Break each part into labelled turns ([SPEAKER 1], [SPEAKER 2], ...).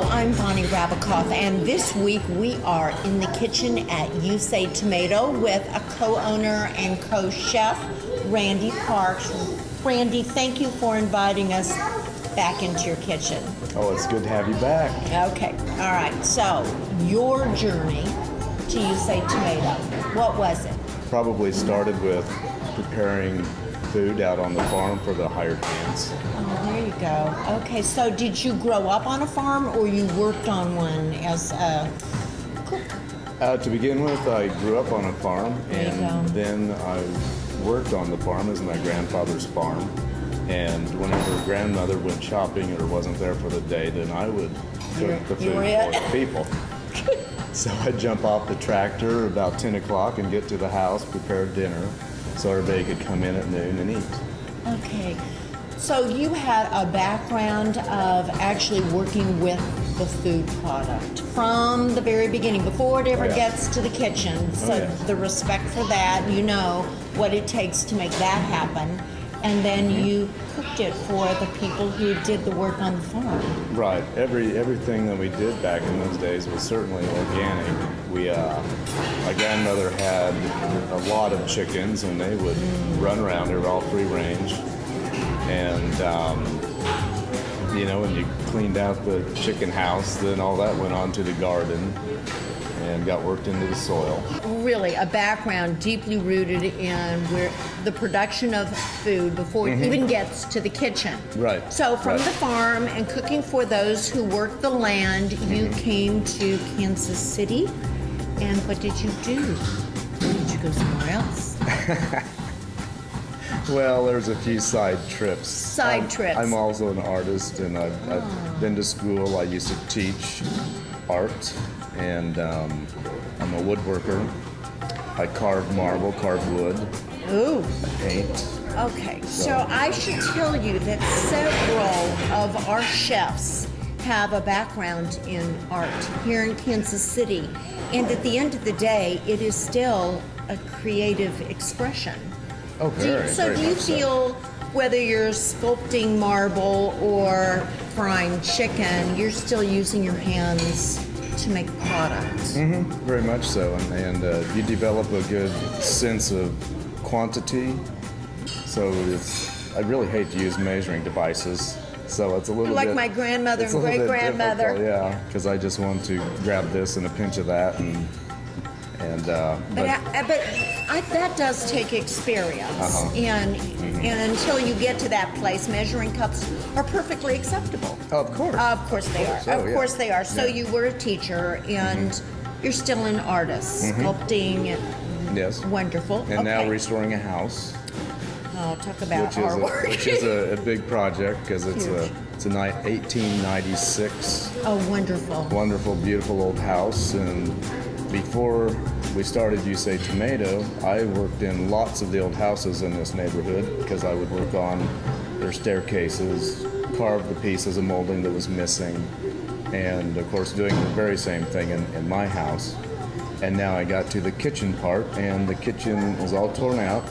[SPEAKER 1] I'm Bonnie Rabikoff, and this week we are in the kitchen at You Say Tomato with a co-owner and co-chef, Randy Parks. Randy, thank you for inviting us back into your kitchen.
[SPEAKER 2] Oh, it's good to have you back.
[SPEAKER 1] Okay, all right. So, your journey to You Say Tomato, what was it?
[SPEAKER 2] Probably started with preparing food out on the farm for the hired hands.
[SPEAKER 1] Oh, there you go. Okay, so did you grow up on a farm or you worked on one as a cook?
[SPEAKER 2] To begin with, I grew up on a farm, and then I worked on the farm as my grandfather's farm. And whenever grandmother went shopping or wasn't there for the day, then I would cook the food for the people. So I'd jump off the tractor about 10 o'clock and get to the house, prepare dinner, so everybody could come in at noon and eat.
[SPEAKER 1] Okay. So you had a background of actually working with the food product from the very beginning, before it ever gets to the kitchen. So the respect for that, you know what it takes to make that happen. And then you cooked it for the people who did the work on the farm. Right.
[SPEAKER 2] Everything that we did back in those days was certainly organic. My grandmother had a lot of chickens, and they would run around. They were all free range. And, when you cleaned out the chicken house, then all that went on to the garden and got worked into the soil.
[SPEAKER 1] Really, a background deeply rooted in where the production of food before it even gets to the kitchen.
[SPEAKER 2] Right.
[SPEAKER 1] So from the farm and cooking for those who work the land, you came to Kansas City. And what did you do? Did you go somewhere else?
[SPEAKER 2] Well, there's a few side trips.
[SPEAKER 1] Side trips.
[SPEAKER 2] I'm also an artist, and I've been to school. I used to teach art, and I'm a woodworker. I carve marble, carve wood.
[SPEAKER 1] Ooh.
[SPEAKER 2] I paint.
[SPEAKER 1] Okay, so I should tell you that several of our chefs have a background in art here in Kansas City. And at the end of the day, it is still a creative expression.
[SPEAKER 2] Oh, very,
[SPEAKER 1] do you feel whether you're sculpting marble or frying chicken, you're still using your hands to make products?
[SPEAKER 2] Very much so, and you develop a good sense of quantity. So I really hate to use measuring devices. So it's a little
[SPEAKER 1] like
[SPEAKER 2] bit
[SPEAKER 1] my grandmother and great grandmother.
[SPEAKER 2] Yeah, because I just want to grab this and a pinch of that,
[SPEAKER 1] but that does take experience, and until you get to that place, measuring cups are perfectly acceptable.
[SPEAKER 2] Of course.
[SPEAKER 1] Of course they are.
[SPEAKER 2] So,
[SPEAKER 1] of course they are. So you were a teacher, and you're still an artist, sculpting.
[SPEAKER 2] Yes.
[SPEAKER 1] Wonderful.
[SPEAKER 2] And now restoring a house.
[SPEAKER 1] Oh, talk about artwork.
[SPEAKER 2] Which is a big project, because it's a 1896.
[SPEAKER 1] Oh, wonderful.
[SPEAKER 2] Wonderful, beautiful old house. And before we started You Say Tomato, I worked in lots of the old houses in this neighborhood, because I would work on their staircases, carve the pieces of molding that was missing, and of course doing the very same thing in my house. And now I got to the kitchen part, and the kitchen is all torn out.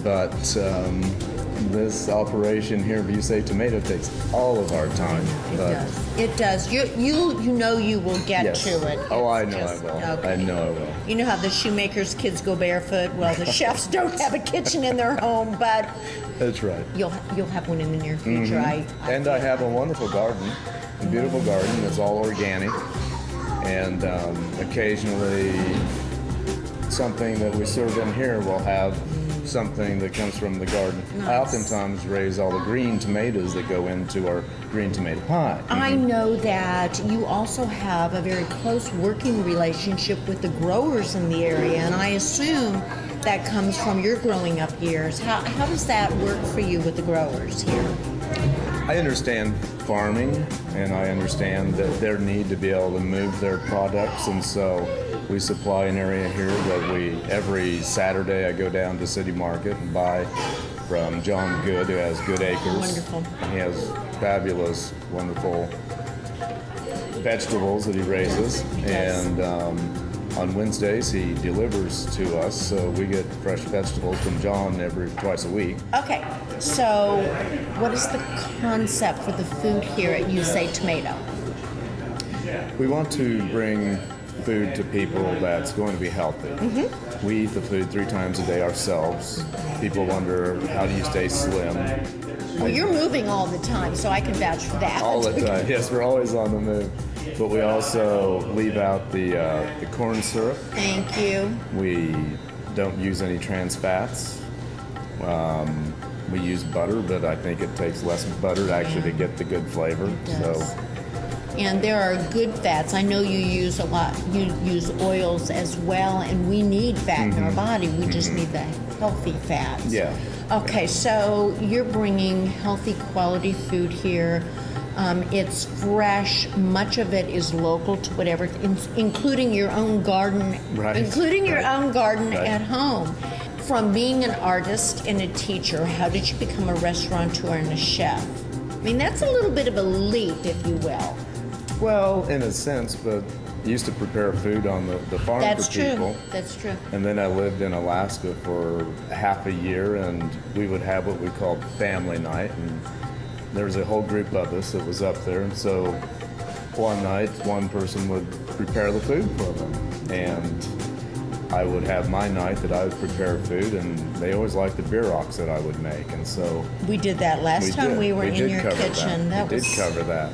[SPEAKER 2] But this operation here, You Say Tomato, takes all of our time.
[SPEAKER 1] It does. You know you will get to it.
[SPEAKER 2] Oh, I know I will.
[SPEAKER 1] Okay.
[SPEAKER 2] I know I will.
[SPEAKER 1] You know how the shoemakers' kids go barefoot? Well, the chefs don't have a kitchen in their home, but
[SPEAKER 2] that's right.
[SPEAKER 1] You'll have one in the near future. I
[SPEAKER 2] have a wonderful garden, a beautiful garden that's all organic. And occasionally something that we serve in here will have something that comes from the garden.
[SPEAKER 1] Nice.
[SPEAKER 2] I oftentimes raise all the green tomatoes that go into our green tomato pie.
[SPEAKER 1] I know that you also have a very close working relationship with the growers in the area, and I assume that comes from your growing up years. How does that work for you with the growers here?
[SPEAKER 2] I understand farming, and I understand that their need to be able to move their products, and so we supply an area here that every Saturday I go down to City Market and buy from John Good, who has Good Acres.
[SPEAKER 1] Wonderful.
[SPEAKER 2] He has fabulous, wonderful vegetables that he raises, and on Wednesdays he delivers to us, so we get fresh vegetables from John twice a week.
[SPEAKER 1] Okay, so what is the concept for the food here at You Say Tomato?
[SPEAKER 2] We want to bring food to people that's going to be healthy. We eat the food 3 times a day ourselves. People wonder, how do you stay slim?
[SPEAKER 1] Well, you're moving all the time, so I can vouch for that.
[SPEAKER 2] All the time. Yes, we're always on the move. But we also leave out the corn syrup.
[SPEAKER 1] Thank you.
[SPEAKER 2] We don't use any trans fats. We use butter, but I think it takes less butter actually to get the good flavor.
[SPEAKER 1] It does.
[SPEAKER 2] So.
[SPEAKER 1] And there are good fats. I know you use a lot. You use oils as well, and we need fat in our body. We just need the healthy fats.
[SPEAKER 2] Yeah.
[SPEAKER 1] Okay, so you're bringing healthy quality food here. It's fresh. Much of it is local to whatever, including your own garden.
[SPEAKER 2] Right.
[SPEAKER 1] Including your own garden
[SPEAKER 2] Right.
[SPEAKER 1] at home. From being an artist and a teacher, how did you become a restaurateur and a chef? I mean, that's a little bit of a leap, if you will.
[SPEAKER 2] Well, in a sense, but I used to prepare food on the farm
[SPEAKER 1] That's
[SPEAKER 2] for
[SPEAKER 1] true.
[SPEAKER 2] people.
[SPEAKER 1] That's true.
[SPEAKER 2] And then I lived in Alaska for half a year, and we would have what we called family night. And there was a whole group of us that was up there. And so one night, one person would prepare the food for them. And I would have my night that I would prepare food, and they always liked the beer rocks that I would make. And so
[SPEAKER 1] We did that last time we were in
[SPEAKER 2] did
[SPEAKER 1] your
[SPEAKER 2] cover
[SPEAKER 1] kitchen.
[SPEAKER 2] That. We
[SPEAKER 1] was
[SPEAKER 2] did cover that.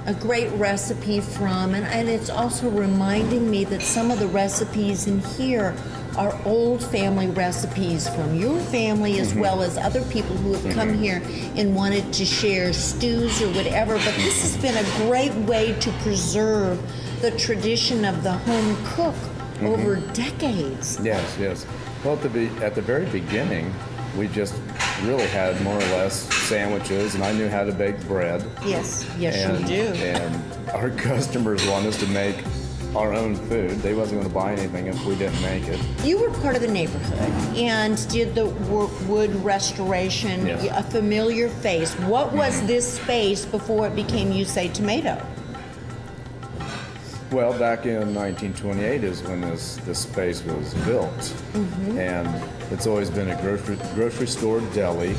[SPEAKER 1] a great recipe from, and it's also reminding me that some of the recipes in here are old family recipes from your family as well as other people who have come here and wanted to share stews or whatever. But this has been a great way to preserve the tradition of the home cook over decades.
[SPEAKER 2] Yes, yes. Well, at the very beginning, we just really had more or less sandwiches, and I knew how to bake bread.
[SPEAKER 1] Yes, yes,
[SPEAKER 2] and,
[SPEAKER 1] you do.
[SPEAKER 2] And our customers want us to make our own food. They wasn't going to buy anything if we didn't make it.
[SPEAKER 1] You were part of the neighborhood and did the wood restoration,
[SPEAKER 2] Yes.
[SPEAKER 1] a familiar face. What was this space before it became You Say Tomato?
[SPEAKER 2] Well, back in 1928 is when this space was built, and it's always been a grocery store deli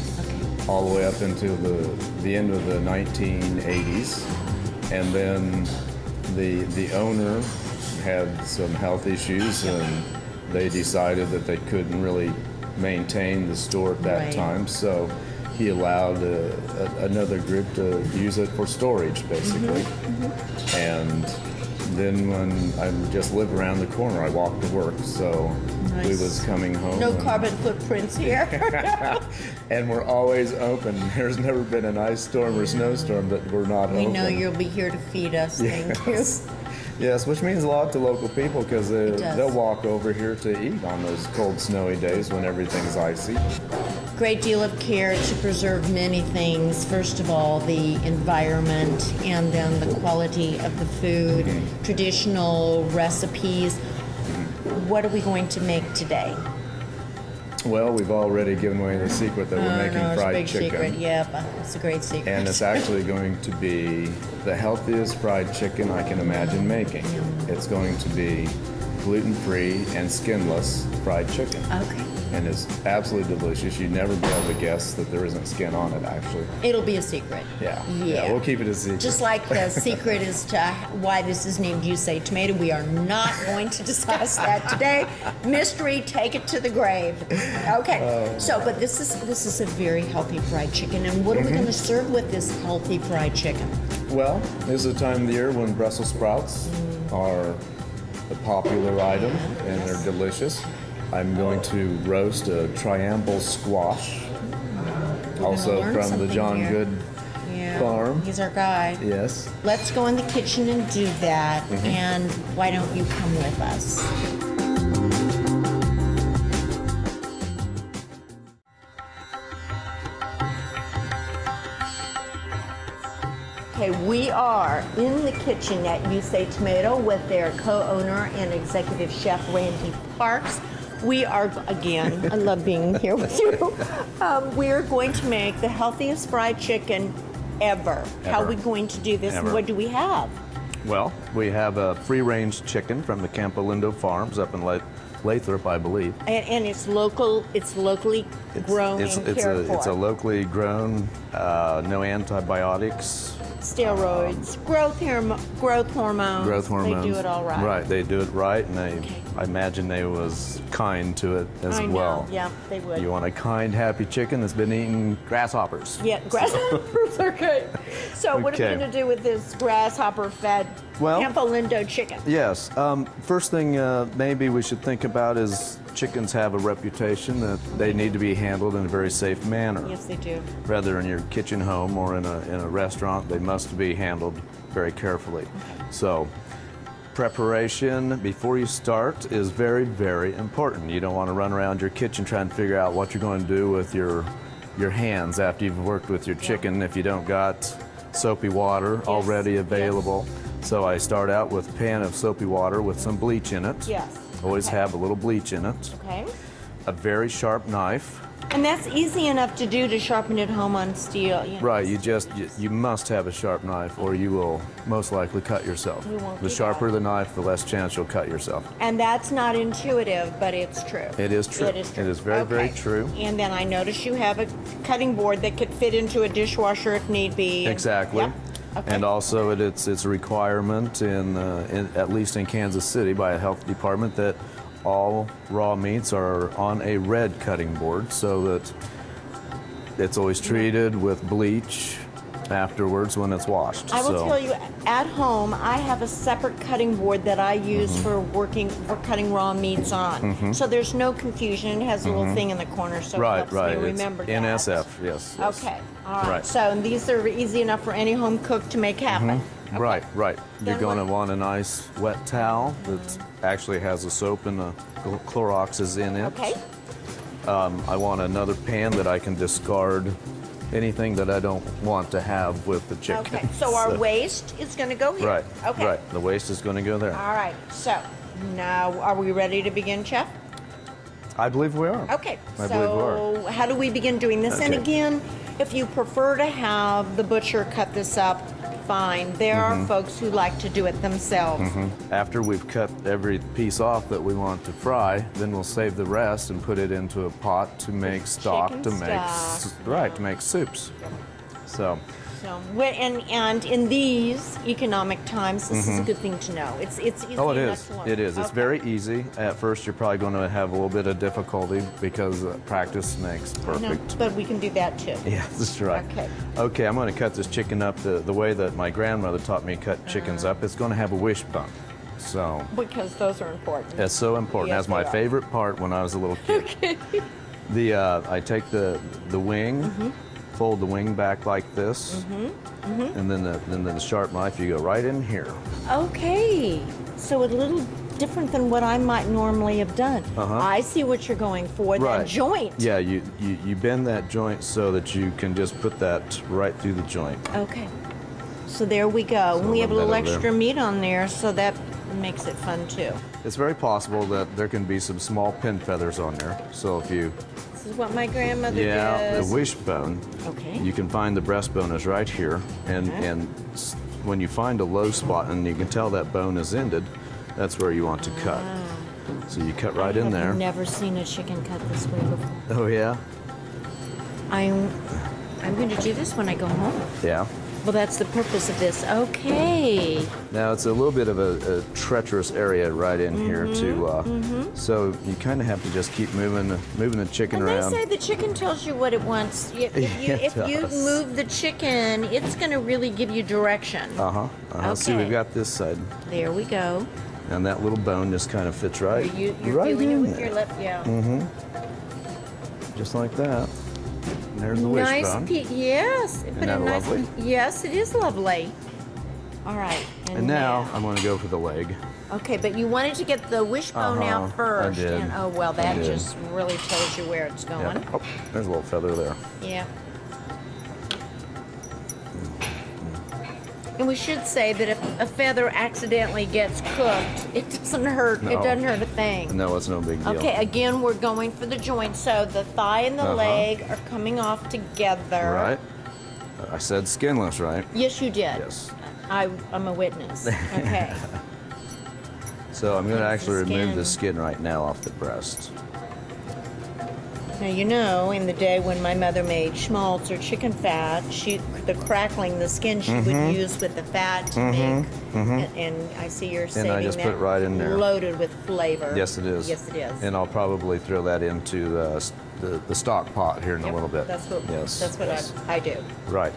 [SPEAKER 2] all the way up until the end of the 1980s, and then the owner had some health issues, and they decided that they couldn't really maintain the store at that
[SPEAKER 1] Right.
[SPEAKER 2] time, so he allowed another group to use it for storage, basically. And then when I just live around the corner, I walk to work, so we
[SPEAKER 1] Nice.
[SPEAKER 2] was coming home.
[SPEAKER 1] No
[SPEAKER 2] and-
[SPEAKER 1] carbon footprints here.
[SPEAKER 2] And we're always open. There's never been an ice storm or snowstorm that we're not
[SPEAKER 1] We
[SPEAKER 2] open.
[SPEAKER 1] know you'll be here to feed us. Thank you.
[SPEAKER 2] Yes. Yes, which means a lot to local people because
[SPEAKER 1] does.
[SPEAKER 2] they'll walk over here to eat on those cold, snowy days when everything's icy.
[SPEAKER 1] Great deal of care to preserve many things. First of all, the environment, and then the quality of the food, traditional recipes. What are we going to make today?
[SPEAKER 2] Well, we've already given away the secret that we're making
[SPEAKER 1] no, it's a
[SPEAKER 2] fried
[SPEAKER 1] big
[SPEAKER 2] chicken.
[SPEAKER 1] secret. Yeah, but it's a great secret.
[SPEAKER 2] And it's actually going to be the healthiest fried chicken I can imagine making. It's going to be gluten-free and skinless fried chicken.
[SPEAKER 1] Okay.
[SPEAKER 2] And it's absolutely delicious. You'd never be able to guess that there isn't skin on it, actually.
[SPEAKER 1] It'll be a secret.
[SPEAKER 2] Yeah.
[SPEAKER 1] Yeah.
[SPEAKER 2] We'll keep it a secret.
[SPEAKER 1] Just like the secret as to why this is named You Say Tomato, we are not going to discuss that today. Mystery, take it to the grave. Okay. But this is a very healthy fried chicken. And what are we going to serve with this healthy fried chicken?
[SPEAKER 2] Well, this is the time of the year when Brussels sprouts are a popular item, and they're delicious. I'm going to roast a triangle squash, also
[SPEAKER 1] learn
[SPEAKER 2] from the
[SPEAKER 1] something
[SPEAKER 2] John
[SPEAKER 1] here.
[SPEAKER 2] Good farm.
[SPEAKER 1] He's our guy.
[SPEAKER 2] Yes.
[SPEAKER 1] Let's go in the kitchen and do that. And why don't you come with us? Okay, we are in the kitchen at You Say Tomato with their co-owner and executive chef, Randy Parks. We are, again, I love being here with you. We are going to make the healthiest fried chicken ever. How are we going to do this? And
[SPEAKER 3] Ever.
[SPEAKER 1] what do we have?
[SPEAKER 3] Well, we have a free-range chicken from the Campolindo Farms up in Lathrop, I believe.
[SPEAKER 1] And it's local. It's locally grown and cared for.
[SPEAKER 3] It's a locally grown, no antibiotics,
[SPEAKER 1] steroids, growth hormones.
[SPEAKER 3] Growth hormones.
[SPEAKER 1] They do it all right.
[SPEAKER 3] Right, they do it right, and I imagine they was kind to it as
[SPEAKER 1] I
[SPEAKER 3] well.
[SPEAKER 1] know. Yeah, they would.
[SPEAKER 3] You want a kind, happy chicken that's been eating grasshoppers.
[SPEAKER 1] Yeah, grasshoppers are good. So what are we
[SPEAKER 3] Okay.
[SPEAKER 1] going to do with this grasshopper-fed
[SPEAKER 3] Well-
[SPEAKER 1] Campo Lindo chicken?
[SPEAKER 3] Yes. First thing maybe we should think about is chickens have a reputation that they need to be handled in a very safe manner.
[SPEAKER 1] Yes, they do.
[SPEAKER 3] Whether in your kitchen home or in a restaurant, they must be handled very carefully. So preparation before you start is very, very important. You don't want to run around your kitchen trying to figure out what you're going to do with your hands after you've worked with your chicken if you don't got soapy water already available. So I start out with a pan of soapy water with some bleach in it.
[SPEAKER 1] Yes.
[SPEAKER 3] Always have a little bleach in it.
[SPEAKER 1] Okay.
[SPEAKER 3] A very sharp knife.
[SPEAKER 1] And that's easy enough to do to sharpen it home on steel. You know.
[SPEAKER 3] Right, you must have a sharp knife or you will most likely cut yourself.
[SPEAKER 1] We won't
[SPEAKER 3] The
[SPEAKER 1] do
[SPEAKER 3] sharper
[SPEAKER 1] that.
[SPEAKER 3] the knife, the less chance you'll cut yourself.
[SPEAKER 1] And that's not intuitive, but it's true.
[SPEAKER 3] It is true.
[SPEAKER 1] It is true.
[SPEAKER 3] It is very, very
[SPEAKER 1] Okay.
[SPEAKER 3] true.
[SPEAKER 1] And then I notice you have a cutting board that could fit into a dishwasher if need be. and-
[SPEAKER 3] Exactly.
[SPEAKER 1] Yep. Okay.
[SPEAKER 3] And also it's a requirement at least in Kansas City by a health department that all raw meats are on a red cutting board so that it's always treated with bleach afterwards when it's washed.
[SPEAKER 1] I will
[SPEAKER 3] So-
[SPEAKER 1] tell you, at home, I have a separate cutting board that I use
[SPEAKER 3] Mm-hmm.
[SPEAKER 1] for cutting raw meats on. So there's no confusion. It has a little thing in the corner, so it
[SPEAKER 3] Right,
[SPEAKER 1] helps
[SPEAKER 3] right.
[SPEAKER 1] me
[SPEAKER 3] It's
[SPEAKER 1] remember that.
[SPEAKER 3] NSF, yes. yes.
[SPEAKER 1] Okay, all right.
[SPEAKER 3] Right.
[SPEAKER 1] So these are easy enough for any home cook to make happen. Okay.
[SPEAKER 3] Right, right. You're
[SPEAKER 1] Then
[SPEAKER 3] going to
[SPEAKER 1] what-
[SPEAKER 3] want a nice wet towel that actually has the soap and the Clorox is in it.
[SPEAKER 1] Okay.
[SPEAKER 3] I want another pan that I can discard anything that I don't want to have with the chicken.
[SPEAKER 1] Okay. So our waste is going to go here.
[SPEAKER 3] Right,
[SPEAKER 1] Okay.
[SPEAKER 3] right. The waste is going to go there.
[SPEAKER 1] All right. So now, are we ready to begin, Chef?
[SPEAKER 3] I believe we are.
[SPEAKER 1] Okay.
[SPEAKER 3] I believe we are.
[SPEAKER 1] So how do we begin doing this? And
[SPEAKER 3] Okay.
[SPEAKER 1] again, if you prefer to have the butcher cut this up, fine. There
[SPEAKER 3] Mm-hmm.
[SPEAKER 1] are folks who like to do it themselves.
[SPEAKER 3] After we've cut every piece off that we want to fry, then we'll save the rest and put it into a pot to make stock,
[SPEAKER 1] chicken
[SPEAKER 3] to make
[SPEAKER 1] stock.
[SPEAKER 3] to make soups. So
[SPEAKER 1] So, and in these economic times, this is a good thing to know. It's easy
[SPEAKER 3] oh, it
[SPEAKER 1] enough
[SPEAKER 3] is.
[SPEAKER 1] to learn.
[SPEAKER 3] It is. It's
[SPEAKER 1] Okay.
[SPEAKER 3] very easy. At first, you're probably going to have a little bit of difficulty because practice makes
[SPEAKER 1] No,
[SPEAKER 3] perfect.
[SPEAKER 1] but we can do that too.
[SPEAKER 3] Yeah, that's right.
[SPEAKER 1] Okay.
[SPEAKER 3] Okay, I'm going to cut this chicken up the way that my grandmother taught me to cut chickens up. It's going to have a wishbone. So
[SPEAKER 1] Because those are important.
[SPEAKER 3] it's so important.
[SPEAKER 1] Yes,
[SPEAKER 3] That's my
[SPEAKER 1] they are.
[SPEAKER 3] favorite part when I was a little kid. Okay. I take the wing, fold the wing back like this, and then the sharp knife, you go right in here.
[SPEAKER 1] Okay. So a little different than what I might normally have done. I see what you're going for.
[SPEAKER 3] Right.
[SPEAKER 1] That joint.
[SPEAKER 3] Yeah, you bend that joint so that you can just put that right through the joint.
[SPEAKER 1] Okay. So there we go. And we have a
[SPEAKER 3] rub
[SPEAKER 1] little
[SPEAKER 3] that over
[SPEAKER 1] extra meat on there, so that makes it fun too.
[SPEAKER 3] It's very possible that there can be some small pin feathers on there. So if you,
[SPEAKER 1] This is what my grandmother
[SPEAKER 3] the
[SPEAKER 1] does.
[SPEAKER 3] wishbone,
[SPEAKER 1] Okay.
[SPEAKER 3] you can find the breastbone is right here, and when you find a low spot and you can tell that bone is ended, that's where you want to cut. So you cut right in there.
[SPEAKER 1] I've never seen a chicken cut this way before.
[SPEAKER 3] Oh yeah,
[SPEAKER 1] I'm going to do this when I go home.
[SPEAKER 3] yeah.
[SPEAKER 1] Well, that's the purpose of this. Okay.
[SPEAKER 3] Now it's a little bit of a treacherous area right in here too. So you kind of have to just keep moving the chicken
[SPEAKER 1] And
[SPEAKER 3] around.
[SPEAKER 1] they say the chicken tells you what it wants. If you
[SPEAKER 3] does.
[SPEAKER 1] move the chicken, it's going to really give you direction.
[SPEAKER 3] See,
[SPEAKER 1] Okay.
[SPEAKER 3] we've got this side,
[SPEAKER 1] There we go.
[SPEAKER 3] and that little bone just kind of fits right,
[SPEAKER 1] You're
[SPEAKER 3] right
[SPEAKER 1] feeling it
[SPEAKER 3] in
[SPEAKER 1] with
[SPEAKER 3] there.
[SPEAKER 1] your lip, yeah.
[SPEAKER 3] Just like that. And there's the
[SPEAKER 1] Nice
[SPEAKER 3] wishbone.
[SPEAKER 1] Yes. Isn't
[SPEAKER 3] that lovely?
[SPEAKER 1] Yes, it is lovely. All right.
[SPEAKER 3] And now I'm going to go for the leg.
[SPEAKER 1] Okay, but you wanted to get the wishbone out first.
[SPEAKER 3] I did.
[SPEAKER 1] And, oh, well,
[SPEAKER 3] I
[SPEAKER 1] that
[SPEAKER 3] did.
[SPEAKER 1] just really tells you where it's going.
[SPEAKER 3] Yeah. Oh, there's a little feather there.
[SPEAKER 1] Yeah. And we should say that if a feather accidentally gets cooked, it doesn't hurt. It
[SPEAKER 3] No.
[SPEAKER 1] doesn't hurt a thing.
[SPEAKER 3] No, it's no big deal.
[SPEAKER 1] Okay, again, we're going for the joint. So the thigh and the leg are coming off together.
[SPEAKER 3] Right. I said skinless, right?
[SPEAKER 1] Yes, you did.
[SPEAKER 3] Yes.
[SPEAKER 1] I'm a witness. Okay.
[SPEAKER 3] So I'm going to
[SPEAKER 1] Here's
[SPEAKER 3] actually
[SPEAKER 1] the
[SPEAKER 3] remove
[SPEAKER 1] skin.
[SPEAKER 3] the skin right now off the breast.
[SPEAKER 1] Now, you know, in the day when my mother made schmaltz or chicken fat, the crackling, the skin she would use with the fat to make. And I see you're saving
[SPEAKER 3] I just
[SPEAKER 1] that.
[SPEAKER 3] put it right in there.
[SPEAKER 1] Loaded with flavor.
[SPEAKER 3] Yes, it is.
[SPEAKER 1] Yes, it is.
[SPEAKER 3] And I'll probably throw that into the stock pot here in a little bit.
[SPEAKER 1] That's what,
[SPEAKER 3] yes.
[SPEAKER 1] that's what I do.
[SPEAKER 3] Right.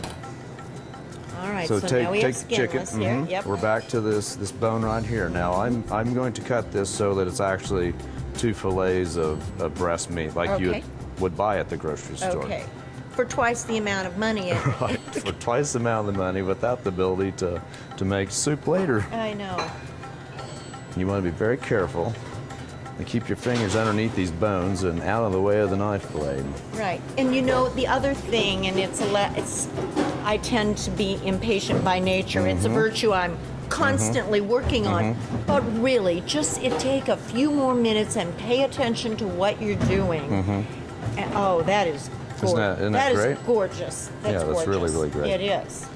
[SPEAKER 1] All right,
[SPEAKER 3] So
[SPEAKER 1] now we have
[SPEAKER 3] take chicken.
[SPEAKER 1] skinless here. Yep.
[SPEAKER 3] We're back to this bone right here. Now I'm going to cut this so that it's actually 2 fillets of breast meat, like you would buy at the grocery store.
[SPEAKER 1] Okay. For twice the amount of money.
[SPEAKER 3] Right. For twice the amount of the money, without the ability to make soup later.
[SPEAKER 1] I know.
[SPEAKER 3] You want to be very careful and keep your fingers underneath these bones and out of the way of the knife blade.
[SPEAKER 1] Right. And you know, the other thing, and I tend to be impatient by nature. It's a virtue I'm constantly working on. But really, just take a few more minutes and pay attention to what you're doing. And, oh, that is gorgeous.
[SPEAKER 3] Isn't that great?
[SPEAKER 1] Is gorgeous. That's
[SPEAKER 3] Yeah, that's
[SPEAKER 1] gorgeous.
[SPEAKER 3] really, really great.
[SPEAKER 1] It is.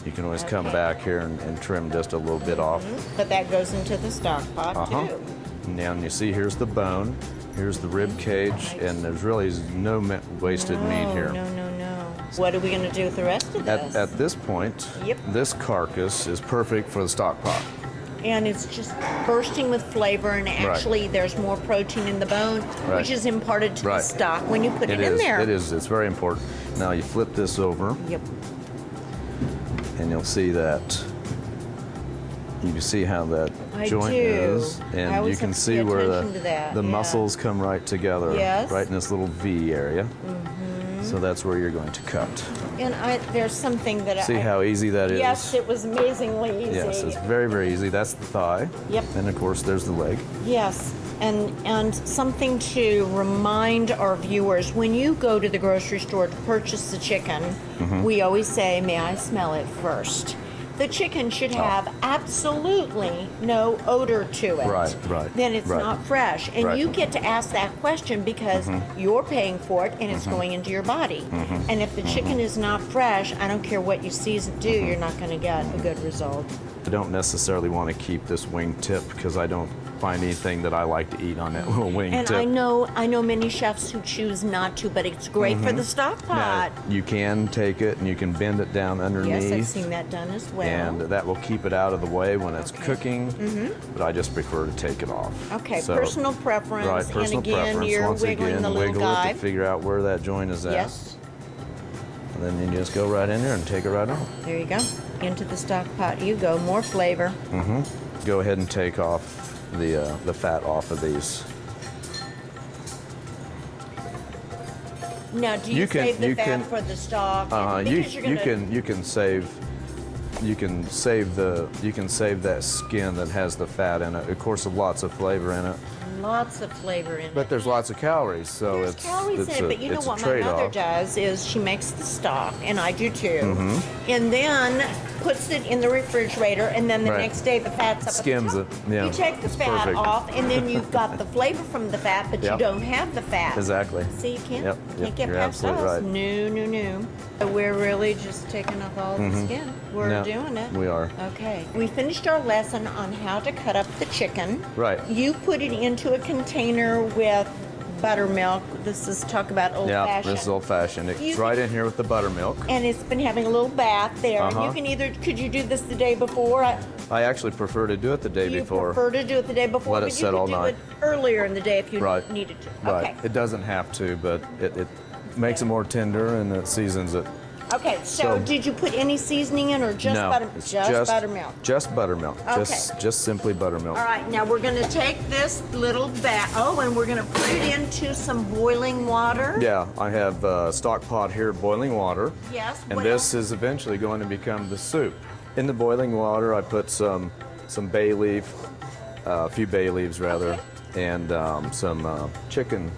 [SPEAKER 3] You can always come back here and trim just a little bit off.
[SPEAKER 1] But that goes into the stock pot, too.
[SPEAKER 3] Now, and you see, here's the bone, here's the rib cage, and there's really no wasted meat here.
[SPEAKER 1] No. What are we going to do with the rest of this?
[SPEAKER 3] At this point, this carcass is perfect for the stock pot.
[SPEAKER 1] And it's just bursting with flavor, and actually there's more protein in the bone, which is imparted to the stock when you put it in there.
[SPEAKER 3] It is. It's very important. Now you flip this over.
[SPEAKER 1] Yep.
[SPEAKER 3] And you'll see that. You can see how that
[SPEAKER 1] I
[SPEAKER 3] joint
[SPEAKER 1] do.
[SPEAKER 3] is, and you can see where the muscles come right together, right in this little V area. So that's where you're going to cut.
[SPEAKER 1] And there's something that
[SPEAKER 3] see how easy that is?
[SPEAKER 1] Yes, it was amazingly easy.
[SPEAKER 3] Yes, it's very, very easy. That's the thigh.
[SPEAKER 1] Yep.
[SPEAKER 3] And of course, there's the leg.
[SPEAKER 1] Yes. And something to remind our viewers, when you go to the grocery store to purchase the chicken, we always say, may I smell it first? The chicken should have absolutely no odor to it.
[SPEAKER 3] Right.
[SPEAKER 1] Then it's not fresh. And you get to ask that question because you're paying for it and it's going into your body. And if the chicken is not fresh, I don't care what you season do, you're not going to get a good result.
[SPEAKER 3] I don't necessarily want to keep this wing tip because I don't find anything that I like to eat on that little wing tip.
[SPEAKER 1] And I know many chefs who choose not to, but it's great for the stock pot.
[SPEAKER 3] Now, you can take it and you can bend it down underneath.
[SPEAKER 1] Yes, I've seen that done as well.
[SPEAKER 3] And that will keep it out of the way when it's cooking, but I just prefer to take it off.
[SPEAKER 1] Okay,
[SPEAKER 3] so,
[SPEAKER 1] personal preference.
[SPEAKER 3] Right, personal
[SPEAKER 1] and again,
[SPEAKER 3] preference.
[SPEAKER 1] you're
[SPEAKER 3] Once
[SPEAKER 1] wiggling
[SPEAKER 3] again,
[SPEAKER 1] the little
[SPEAKER 3] wiggle
[SPEAKER 1] guy.
[SPEAKER 3] it to figure out where that joint is at.
[SPEAKER 1] Yes.
[SPEAKER 3] And then you just go right in there and take it right off.
[SPEAKER 1] There you go. Into the stock pot you go. More flavor.
[SPEAKER 3] Go ahead and take off the fat off of these.
[SPEAKER 1] Now, do you save the fat for the stock?
[SPEAKER 3] You can save that skin that has the fat in it. Of course, lots of flavor in it.
[SPEAKER 1] Lots of flavor in it.
[SPEAKER 3] But there's lots of calories, so
[SPEAKER 1] there's calories in it. But you know what my mother does is she makes the stock, and I do too, and then puts it in the refrigerator, and then the next day the fat's up.
[SPEAKER 3] Skims it. Yeah.
[SPEAKER 1] You take the fat off, and then you've got the flavor from the fat, but you don't have the fat.
[SPEAKER 3] Exactly.
[SPEAKER 1] See, you can't get
[SPEAKER 3] You're
[SPEAKER 1] past
[SPEAKER 3] absolutely
[SPEAKER 1] us.
[SPEAKER 3] right.
[SPEAKER 1] No. So we're really just taking off all the skin. We're doing it.
[SPEAKER 3] We are.
[SPEAKER 1] Okay. We finished our lesson on how to cut up the chicken.
[SPEAKER 3] Right.
[SPEAKER 1] You put it into a container with buttermilk. This is talk about old-fashioned.
[SPEAKER 3] Yeah, this is old-fashioned. It's right in here with the buttermilk.
[SPEAKER 1] And it's been having a little bath there. You can could you do this the day before?
[SPEAKER 3] I actually prefer to do it the day before.
[SPEAKER 1] You prefer to do it the day before,
[SPEAKER 3] Let it set all night.
[SPEAKER 1] You could do it earlier in the day if you needed to.
[SPEAKER 3] Right.
[SPEAKER 1] Okay.
[SPEAKER 3] It doesn't have to, but it makes it more tender and it seasons it.
[SPEAKER 1] Okay, so did you put any seasoning in or just buttermilk? Just buttermilk.
[SPEAKER 3] Just buttermilk.
[SPEAKER 1] Okay.
[SPEAKER 3] Just simply buttermilk.
[SPEAKER 1] All right, now we're going to take this little bath. Oh, and we're going to put it into some boiling water.
[SPEAKER 3] Yeah, I have a stock pot here, boiling water.
[SPEAKER 1] Yes.
[SPEAKER 3] And this is eventually going to become the soup. In the boiling water, I put some bay leaf, a few bay leaves rather, and some chicken.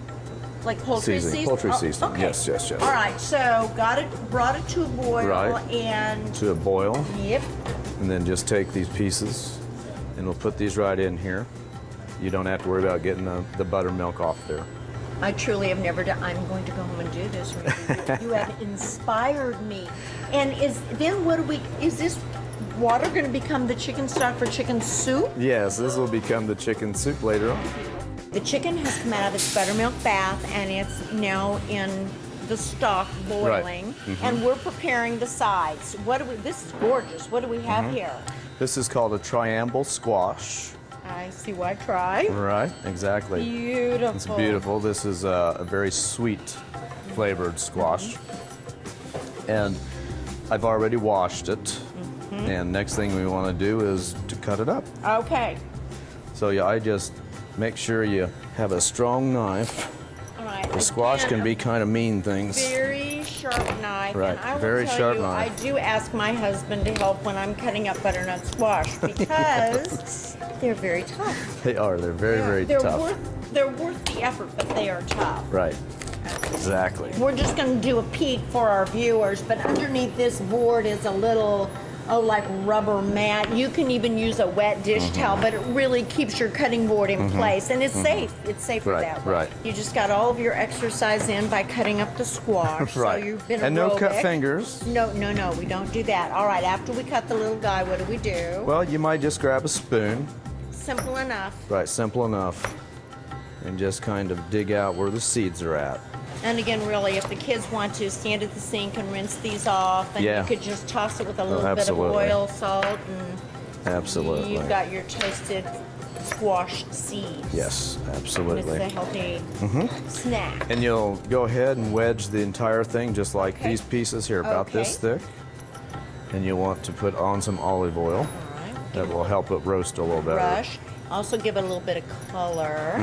[SPEAKER 1] Like poultry seasoning?
[SPEAKER 3] Poultry seasoning,
[SPEAKER 1] okay.
[SPEAKER 3] yes.
[SPEAKER 1] All right, so brought it to a boil and...
[SPEAKER 3] To a boil.
[SPEAKER 1] Yep.
[SPEAKER 3] And then just take these pieces and we'll put these right in here. You don't have to worry about getting the buttermilk off there.
[SPEAKER 1] I truly have never done. I'm going to go home and do this. You have inspired me. And is this water going to become the chicken stock for chicken soup?
[SPEAKER 3] Yes, this will become the chicken soup later on.
[SPEAKER 1] The chicken has come out of its buttermilk bath and it's now in the stock boiling.
[SPEAKER 3] Right.
[SPEAKER 1] And we're preparing the sides. This is gorgeous. What do we have here?
[SPEAKER 3] This is called a triangle squash.
[SPEAKER 1] I see why try.
[SPEAKER 3] Right, exactly.
[SPEAKER 1] Beautiful.
[SPEAKER 3] It's beautiful. This is a very sweet flavored squash. And I've already washed it. And next thing we want to do is to cut it up.
[SPEAKER 1] Okay.
[SPEAKER 3] So yeah, I just make sure you have a strong knife.
[SPEAKER 1] All right.
[SPEAKER 3] The squash
[SPEAKER 1] Again,
[SPEAKER 3] can be kind of mean things.
[SPEAKER 1] very sharp knife.
[SPEAKER 3] Right,
[SPEAKER 1] And I will
[SPEAKER 3] very
[SPEAKER 1] tell
[SPEAKER 3] sharp
[SPEAKER 1] you,
[SPEAKER 3] knife.
[SPEAKER 1] I do ask my husband to help when I'm cutting up butternut squash because they're very tough.
[SPEAKER 3] They are. They're very, very
[SPEAKER 1] they're
[SPEAKER 3] tough.
[SPEAKER 1] They're worth the effort, but they are tough.
[SPEAKER 3] Right. Exactly.
[SPEAKER 1] We're just going to do a peek for our viewers, but underneath this board is a little, like rubber mat. You can even use a wet dish towel, but it really keeps your cutting board in place, and it's safe. It's safer
[SPEAKER 3] Right,
[SPEAKER 1] that way.
[SPEAKER 3] right.
[SPEAKER 1] You just got all of your exercise in by cutting up the squash.
[SPEAKER 3] Right.
[SPEAKER 1] So you've been
[SPEAKER 3] And no cut
[SPEAKER 1] aerobic.
[SPEAKER 3] fingers.
[SPEAKER 1] No, we don't do that. All right, after we cut the little guy, what do we do?
[SPEAKER 3] Well, you might just grab a spoon.
[SPEAKER 1] Simple enough.
[SPEAKER 3] Right, simple enough. And just kind of dig out where the seeds are at.
[SPEAKER 1] And again, really, if the kids want to, stand at the sink and rinse these off, and
[SPEAKER 3] Yeah.
[SPEAKER 1] you could just toss it with a little bit of
[SPEAKER 3] absolutely.
[SPEAKER 1] oil, salt, and
[SPEAKER 3] Absolutely.
[SPEAKER 1] you've got your toasted squash seeds.
[SPEAKER 3] Yes,
[SPEAKER 1] And it's
[SPEAKER 3] absolutely.
[SPEAKER 1] a healthy snack.
[SPEAKER 3] And you'll go ahead and wedge the entire thing just like
[SPEAKER 1] Okay.
[SPEAKER 3] these pieces here, about this thick. And you want to put on some olive oil.
[SPEAKER 1] All right.
[SPEAKER 3] That will help it roast a little better.
[SPEAKER 1] Brush. Also give it a little bit of color.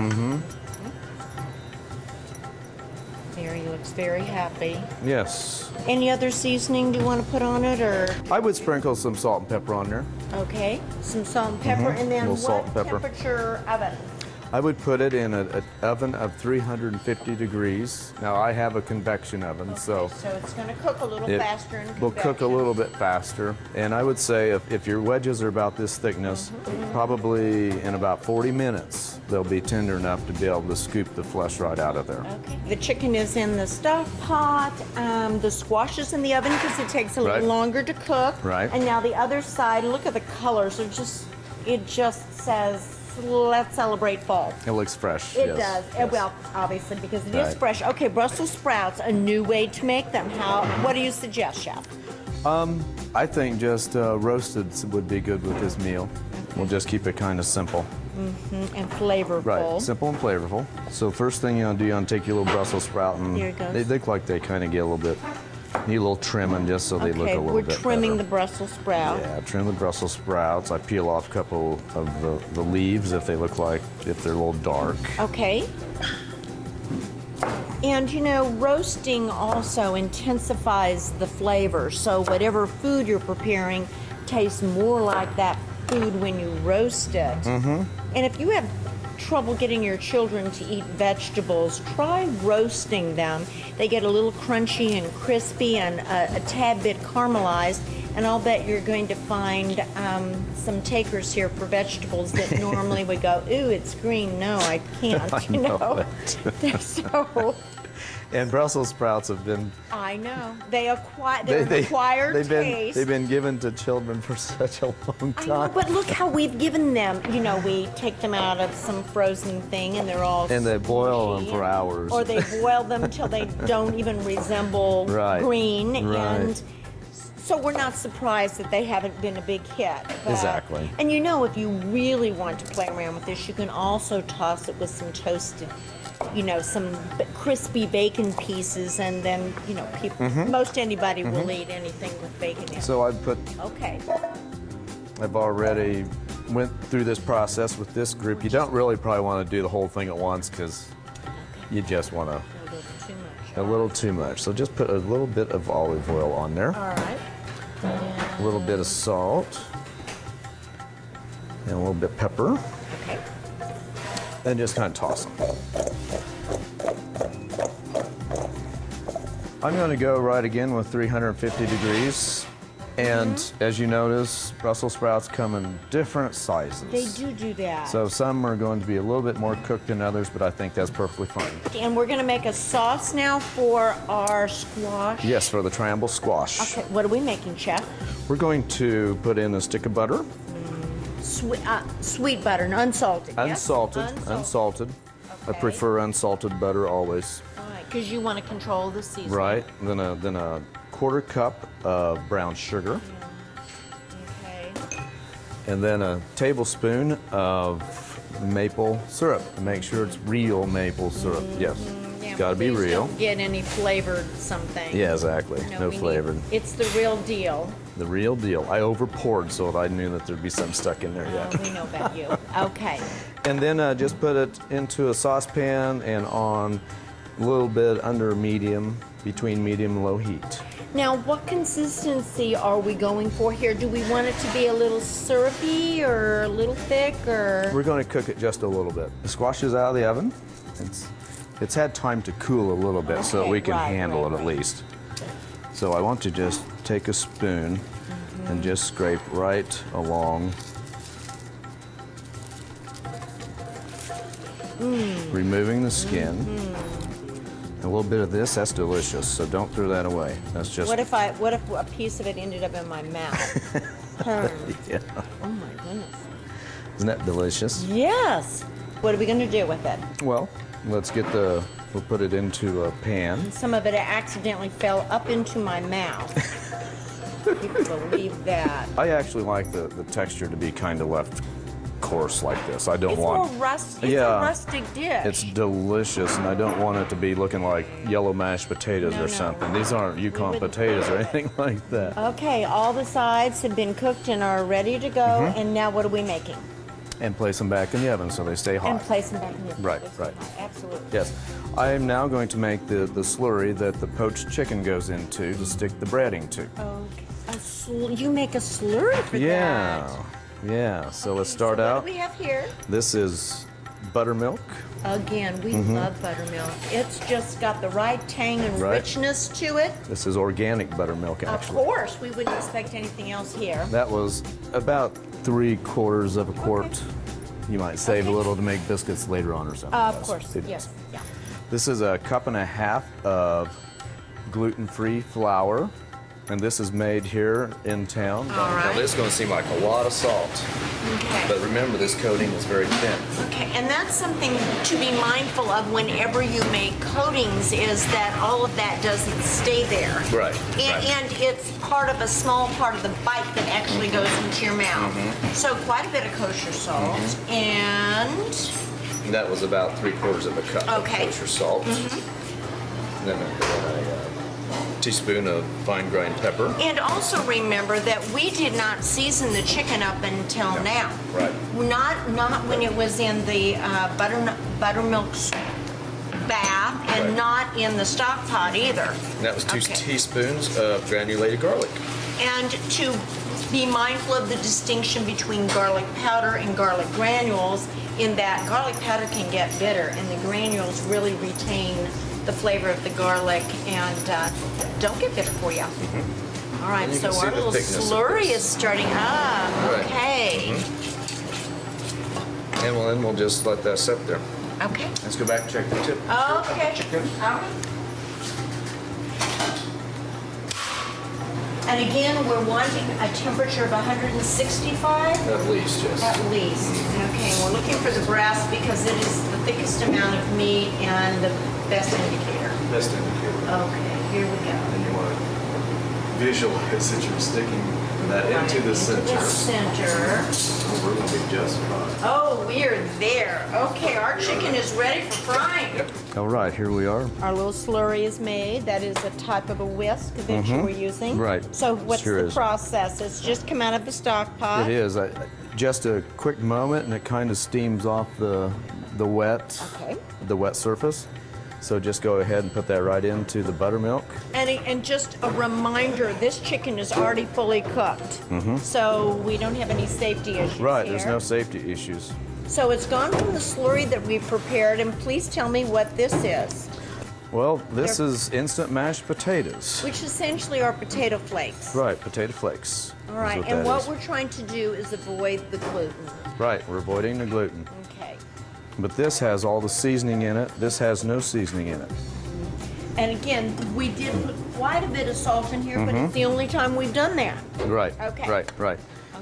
[SPEAKER 1] There, he looks very happy.
[SPEAKER 3] Yes.
[SPEAKER 1] Any other seasoning do you want to put on it, or?
[SPEAKER 3] I would sprinkle some salt and pepper on there.
[SPEAKER 1] Okay, some salt and pepper, and then
[SPEAKER 3] Little
[SPEAKER 1] what
[SPEAKER 3] salt and pepper.
[SPEAKER 1] temperature oven?
[SPEAKER 3] I would put it in an oven of 350 degrees. Now, I have a convection oven, so
[SPEAKER 1] So it's going to cook a little
[SPEAKER 3] it
[SPEAKER 1] faster in
[SPEAKER 3] will cook a
[SPEAKER 1] convection.
[SPEAKER 3] little bit faster. And I would say if your wedges are about this thickness, probably in about 40 minutes, they'll be tender enough to be able to scoop the flesh right out of there.
[SPEAKER 1] Okay. The chicken is in the stuff pot. The squash is in the oven because it takes a little
[SPEAKER 3] Right.
[SPEAKER 1] longer to cook.
[SPEAKER 3] Right.
[SPEAKER 1] And now the other side, look at the colors. It just says, let's celebrate fall.
[SPEAKER 3] It looks fresh.
[SPEAKER 1] It
[SPEAKER 3] yes,
[SPEAKER 1] does.
[SPEAKER 3] yes.
[SPEAKER 1] Well, obviously, because it is
[SPEAKER 3] Right.
[SPEAKER 1] fresh. Okay, Brussels sprouts, a new way to make them. What do you suggest, Chef?
[SPEAKER 3] I think just roasted would be good with this meal. We'll just keep it kind of simple.
[SPEAKER 1] And flavorful.
[SPEAKER 3] Right, simple and flavorful. So first thing you want to do, you want to take your little Brussels sprout and
[SPEAKER 1] Here it goes.
[SPEAKER 3] they look like they kind of get a little bit, need a little trimming just so they look
[SPEAKER 1] Okay,
[SPEAKER 3] a little
[SPEAKER 1] we're
[SPEAKER 3] bit
[SPEAKER 1] trimming the
[SPEAKER 3] better.
[SPEAKER 1] Brussels sprout.
[SPEAKER 3] Yeah, trim the Brussels sprouts. I peel off a couple of the leaves if they're a little dark.
[SPEAKER 1] Okay. And you know, roasting also intensifies the flavor. So whatever food you're preparing tastes more like that food when you roast it. And if you have trouble getting your children to eat vegetables, try roasting them. They get a little crunchy and crispy and a tad bit caramelized. And I'll bet you're going to find some takers here for vegetables that normally would go, ooh, it's green. No, I can't.
[SPEAKER 3] I
[SPEAKER 1] You
[SPEAKER 3] know
[SPEAKER 1] know.
[SPEAKER 3] it.
[SPEAKER 1] So
[SPEAKER 3] And Brussels sprouts have been
[SPEAKER 1] I know they're an acquired taste.
[SPEAKER 3] they've been given to children for such a long
[SPEAKER 1] I
[SPEAKER 3] time.
[SPEAKER 1] know, but look how we've given them. You know, we take them out of some frozen thing, and they're all
[SPEAKER 3] And they boil them
[SPEAKER 1] squishy,
[SPEAKER 3] for hours.
[SPEAKER 1] or they boil them till they don't even resemble
[SPEAKER 3] Right,
[SPEAKER 1] green.
[SPEAKER 3] right.
[SPEAKER 1] And so we're not surprised that they haven't been a big hit. But-
[SPEAKER 3] Exactly.
[SPEAKER 1] And you know, if you really want to play around with this, you can also toss it with some toasted, you know, some crispy bacon pieces, and then, you know, people, most anybody will eat anything with bacon in it.
[SPEAKER 3] So
[SPEAKER 1] Okay.
[SPEAKER 3] I've already went through this process with this group. You don't really probably want to do the whole thing at once because you just want to
[SPEAKER 1] A little too much.
[SPEAKER 3] a little too much. So just put a little bit of olive oil on there,
[SPEAKER 1] All right.
[SPEAKER 3] a little bit of salt, and a little bit of pepper,
[SPEAKER 1] Okay.
[SPEAKER 3] and just kind of toss them. I'm going to go right again with 350 degrees. And as you notice, Brussels sprouts come in different sizes.
[SPEAKER 1] They do that.
[SPEAKER 3] So some are going to be a little bit more cooked than others, but I think that's perfectly fine.
[SPEAKER 1] And we're going to make a sauce now for our squash.
[SPEAKER 3] Yes, for the triangle squash.
[SPEAKER 1] Okay, what are we making, Chef?
[SPEAKER 3] We're going to put in a stick of butter.
[SPEAKER 1] Sweet butter, and unsalted. yes?
[SPEAKER 3] Unsalted. I prefer unsalted butter always.
[SPEAKER 1] All right, because you want to control the seasoning.
[SPEAKER 3] Right. Then a quarter cup of brown sugar.
[SPEAKER 1] Okay.
[SPEAKER 3] And then a tablespoon of maple syrup. Make sure it's real maple syrup. Yes.
[SPEAKER 1] Yeah,
[SPEAKER 3] Got to be
[SPEAKER 1] please
[SPEAKER 3] real.
[SPEAKER 1] Don't get any flavored something.
[SPEAKER 3] Yeah, exactly. No
[SPEAKER 1] we
[SPEAKER 3] flavored.
[SPEAKER 1] It's the real deal.
[SPEAKER 3] The real deal. I over poured so I knew that there'd be some stuck in there yet.
[SPEAKER 1] We know about you. Okay.
[SPEAKER 3] And then just put it into a saucepan and on a little bit under medium, between medium and low heat.
[SPEAKER 1] Now, what consistency are we going for here? Do we want it to be a little syrupy or a little thick or?
[SPEAKER 3] We're going to cook it just a little bit. The squash is out of the oven. It's had time to cool a little bit so we can handle it at least. So I want to just take a spoon and just scrape right along, removing the skin. A little bit of this, that's delicious, so don't throw that away. That's just...
[SPEAKER 1] What if a piece of it ended up in my mouth?
[SPEAKER 3] Yeah.
[SPEAKER 1] Oh my goodness.
[SPEAKER 3] Isn't that delicious?
[SPEAKER 1] Yes. What are we going to do with it?
[SPEAKER 3] Well, we'll put it into a pan.
[SPEAKER 1] Some of it accidentally fell up into my mouth. You can believe that.
[SPEAKER 3] I actually like the texture to be kind of left coarse like this. I don't want...
[SPEAKER 1] It's a rustic dish.
[SPEAKER 3] It's delicious, and I don't want it to be looking like yellow mashed potatoes or something. These aren't Yukon potatoes or anything like that.
[SPEAKER 1] Okay, all the sides have been cooked and are ready to go, and now what are we making?
[SPEAKER 3] And place them back in the oven so they stay hot.
[SPEAKER 1] And place them back in the oven.
[SPEAKER 3] Right.
[SPEAKER 1] Absolutely.
[SPEAKER 3] Yes. I am now going to make the slurry that the poached chicken goes into to stick the breading to.
[SPEAKER 1] Okay. You make a slurry for that?
[SPEAKER 3] Yeah. So let's start
[SPEAKER 1] What
[SPEAKER 3] out.
[SPEAKER 1] do we have here?
[SPEAKER 3] This is buttermilk.
[SPEAKER 1] Again, we love buttermilk. It's just got the right tang and richness to it.
[SPEAKER 3] This is organic buttermilk, actually.
[SPEAKER 1] Of course, we wouldn't expect anything else here.
[SPEAKER 3] That was about 3/4 of a quart. You might save a little to make biscuits later on or something.
[SPEAKER 1] Of course, yes. Yeah.
[SPEAKER 3] This is a 1.5 cups of gluten-free flour. And this is made here in town.
[SPEAKER 1] All right.
[SPEAKER 3] Now this is going to seem like a lot of salt.
[SPEAKER 1] Okay.
[SPEAKER 3] But remember, this coating is very thin.
[SPEAKER 1] Okay, and that's something to be mindful of whenever you make coatings, is that all of that doesn't stay there.
[SPEAKER 3] Right.
[SPEAKER 1] And it's part of a small part of the bite that actually goes into your mouth. So quite a bit of kosher salt. And
[SPEAKER 3] that was about 3/4 of a cup of kosher salt. And then a teaspoon of fine ground pepper.
[SPEAKER 1] And also remember that we did not season the chicken up until now.
[SPEAKER 3] Right.
[SPEAKER 1] Not when it was in the buttermilk bath, and not in the stock pot either.
[SPEAKER 3] And that was 2 teaspoons of granulated garlic.
[SPEAKER 1] And to be mindful of the distinction between garlic powder and garlic granules, in that garlic powder can get bitter and the granules really retain the flavor of the garlic and don't get bitter for you. All right, so our little slurry is starting up. Okay.
[SPEAKER 3] And then we'll just let that sit there.
[SPEAKER 1] Okay.
[SPEAKER 3] Let's go back and check the tip.
[SPEAKER 1] Okay.
[SPEAKER 3] Chicken.
[SPEAKER 1] All right. And again, we're wanting a temperature of 165?
[SPEAKER 3] At least, yes.
[SPEAKER 1] At least. Okay, we're looking for the brass because it is the thickest amount of meat and the best indicator.
[SPEAKER 3] Best indicator.
[SPEAKER 1] Okay, here we go.
[SPEAKER 3] And you want to visualize that you're sticking that into the center.
[SPEAKER 1] Into the center.
[SPEAKER 3] Oh, we're going to be just fine.
[SPEAKER 1] Oh, we're there. Okay, our chicken is ready for frying.
[SPEAKER 3] All right, here we are.
[SPEAKER 1] Our little slurry is made. That is a type of a whisk that you were using.
[SPEAKER 3] Right.
[SPEAKER 1] So what's
[SPEAKER 3] Sure
[SPEAKER 1] the
[SPEAKER 3] is.
[SPEAKER 1] process? It's just come out of the stock pot.
[SPEAKER 3] It is. Just a quick moment, and it kind of steams off the wet surface. So just go ahead and put that right into the buttermilk.
[SPEAKER 1] And just a reminder, this chicken is already fully cooked. So we don't have any safety issues
[SPEAKER 3] Right,
[SPEAKER 1] here.
[SPEAKER 3] there's no safety issues.
[SPEAKER 1] So it's gone from the slurry that we prepared, and please tell me what this is.
[SPEAKER 3] Well, this is instant mashed potatoes.
[SPEAKER 1] Which essentially are potato flakes.
[SPEAKER 3] Right, potato flakes.
[SPEAKER 1] All right, and what we're trying to do is avoid the gluten.
[SPEAKER 3] Right, we're avoiding the gluten.
[SPEAKER 1] Okay.
[SPEAKER 3] But this has all the seasoning in it. This has no seasoning in it.
[SPEAKER 1] And again, we did put quite a bit of salt in here, but it's the only time we've done that.
[SPEAKER 3] Right,
[SPEAKER 1] Okay.
[SPEAKER 3] right.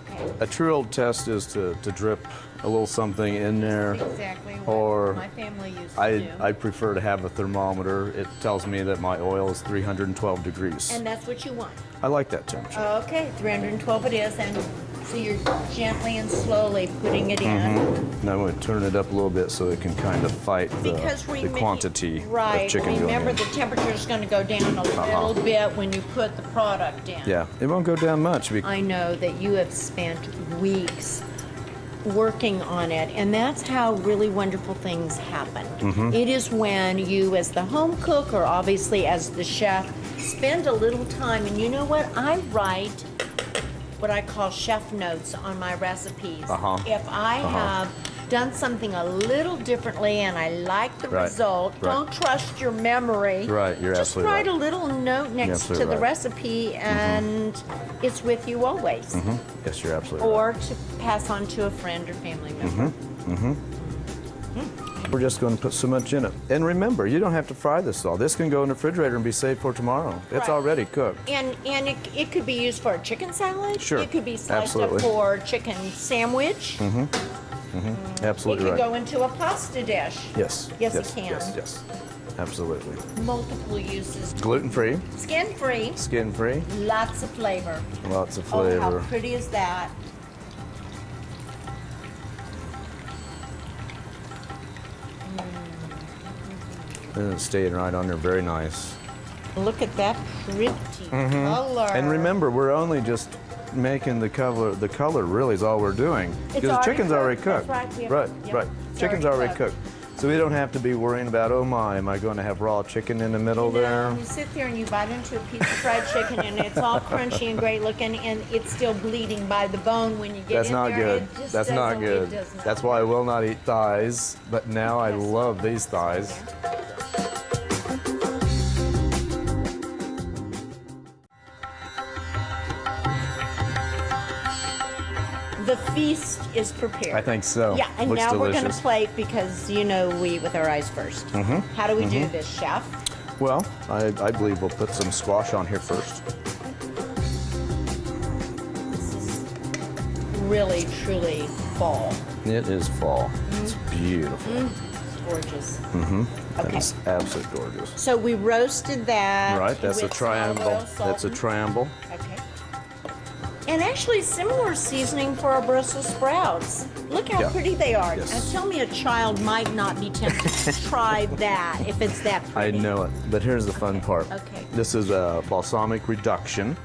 [SPEAKER 1] Okay.
[SPEAKER 3] A true old test is to drip a little something in there.
[SPEAKER 1] Exactly what
[SPEAKER 3] Or
[SPEAKER 1] my family used to do.
[SPEAKER 3] I prefer to have a thermometer. It tells me that my oil is 312 degrees.
[SPEAKER 1] And that's what you want.
[SPEAKER 3] I like that temperature.
[SPEAKER 1] Okay, 312 it is, and so you're gently and slowly putting it in.
[SPEAKER 3] Now I'm going to turn it up a little bit so it can kind of fight the quantity
[SPEAKER 1] right,
[SPEAKER 3] of chicken going
[SPEAKER 1] remember
[SPEAKER 3] in.
[SPEAKER 1] the temperature is going to go down a little bit when you put the product in.
[SPEAKER 3] Yeah, it won't go down much.
[SPEAKER 1] I know that you have spent weeks working on it, and that's how really wonderful things happen. It is when you, as the home cook, or obviously as the chef, spend a little time. And you know what? I write what I call chef notes on my recipes. If I have done something a little differently and I like the result, don't trust your memory.
[SPEAKER 3] Right, you're
[SPEAKER 1] just
[SPEAKER 3] absolutely
[SPEAKER 1] write
[SPEAKER 3] right.
[SPEAKER 1] a little note next to the recipe, and it's with you always.
[SPEAKER 3] Yes, you're absolutely
[SPEAKER 1] Or to pass on to a friend or family member.
[SPEAKER 3] We're just going to put so much in it. And remember, you don't have to fry this all. This can go in the refrigerator and be saved for tomorrow. It's already cooked.
[SPEAKER 1] And it could be used for a chicken salad.
[SPEAKER 3] Sure,
[SPEAKER 1] It could be sliced
[SPEAKER 3] absolutely.
[SPEAKER 1] up for a chicken sandwich.
[SPEAKER 3] Absolutely
[SPEAKER 1] It could
[SPEAKER 3] right.
[SPEAKER 1] go into a pasta dish.
[SPEAKER 3] Yes.
[SPEAKER 1] Yes, it can.
[SPEAKER 3] Yes. Absolutely.
[SPEAKER 1] Multiple uses.
[SPEAKER 3] Gluten-free,
[SPEAKER 1] Skin-free.
[SPEAKER 3] skin-free,
[SPEAKER 1] Lots of flavor.
[SPEAKER 3] lots of
[SPEAKER 1] Oh,
[SPEAKER 3] flavor.
[SPEAKER 1] how pretty is that?
[SPEAKER 3] And it's staying right on there, very nice.
[SPEAKER 1] Look at that pretty color.
[SPEAKER 3] And remember, we're only just making the color. The color really is all we're doing because the
[SPEAKER 1] already
[SPEAKER 3] chicken's already
[SPEAKER 1] cooked.
[SPEAKER 3] cooked.
[SPEAKER 1] That's right, yeah.
[SPEAKER 3] Right,
[SPEAKER 1] Yeah.
[SPEAKER 3] right.
[SPEAKER 1] It's
[SPEAKER 3] Chicken's
[SPEAKER 1] already
[SPEAKER 3] already cooked. So we don't have to be worrying about, oh my, am I going to have raw chicken in the middle there?
[SPEAKER 1] You sit there and you bite into a piece of fried chicken and it's all crunchy and great looking, and it's still bleeding by the bone when you get
[SPEAKER 3] That's
[SPEAKER 1] in
[SPEAKER 3] not
[SPEAKER 1] there.
[SPEAKER 3] good.
[SPEAKER 1] It just
[SPEAKER 3] That's not
[SPEAKER 1] doesn't-
[SPEAKER 3] good.
[SPEAKER 1] It does not.
[SPEAKER 3] That's why I will not eat thighs, but now I
[SPEAKER 1] Yes.
[SPEAKER 3] love these thighs.
[SPEAKER 1] The feast is prepared.
[SPEAKER 3] I think so.
[SPEAKER 1] Yeah, and
[SPEAKER 3] Looks
[SPEAKER 1] now we're going to
[SPEAKER 3] delicious.
[SPEAKER 1] plate because you know we eat with our eyes 1st How do we do this, chef?
[SPEAKER 3] Well, I believe we'll put some squash on here first.
[SPEAKER 1] This is really, truly fall.
[SPEAKER 3] It is fall. It's beautiful.
[SPEAKER 1] It's gorgeous.
[SPEAKER 3] That
[SPEAKER 1] Okay.
[SPEAKER 3] is absolutely gorgeous.
[SPEAKER 1] So we roasted that.
[SPEAKER 3] Right, that's a
[SPEAKER 1] with some olive
[SPEAKER 3] triangle.
[SPEAKER 1] oil, salt,
[SPEAKER 3] That's a triangle.
[SPEAKER 1] Okay. And actually similar seasoning for our Brussels sprouts. Look how
[SPEAKER 3] Yeah.
[SPEAKER 1] pretty they are.
[SPEAKER 3] Yes.
[SPEAKER 1] Now tell me a child might not be tempted to try that if it's that
[SPEAKER 3] I
[SPEAKER 1] pretty.
[SPEAKER 3] know it, but here's the fun part.
[SPEAKER 1] Okay.
[SPEAKER 3] This is a balsamic reduction,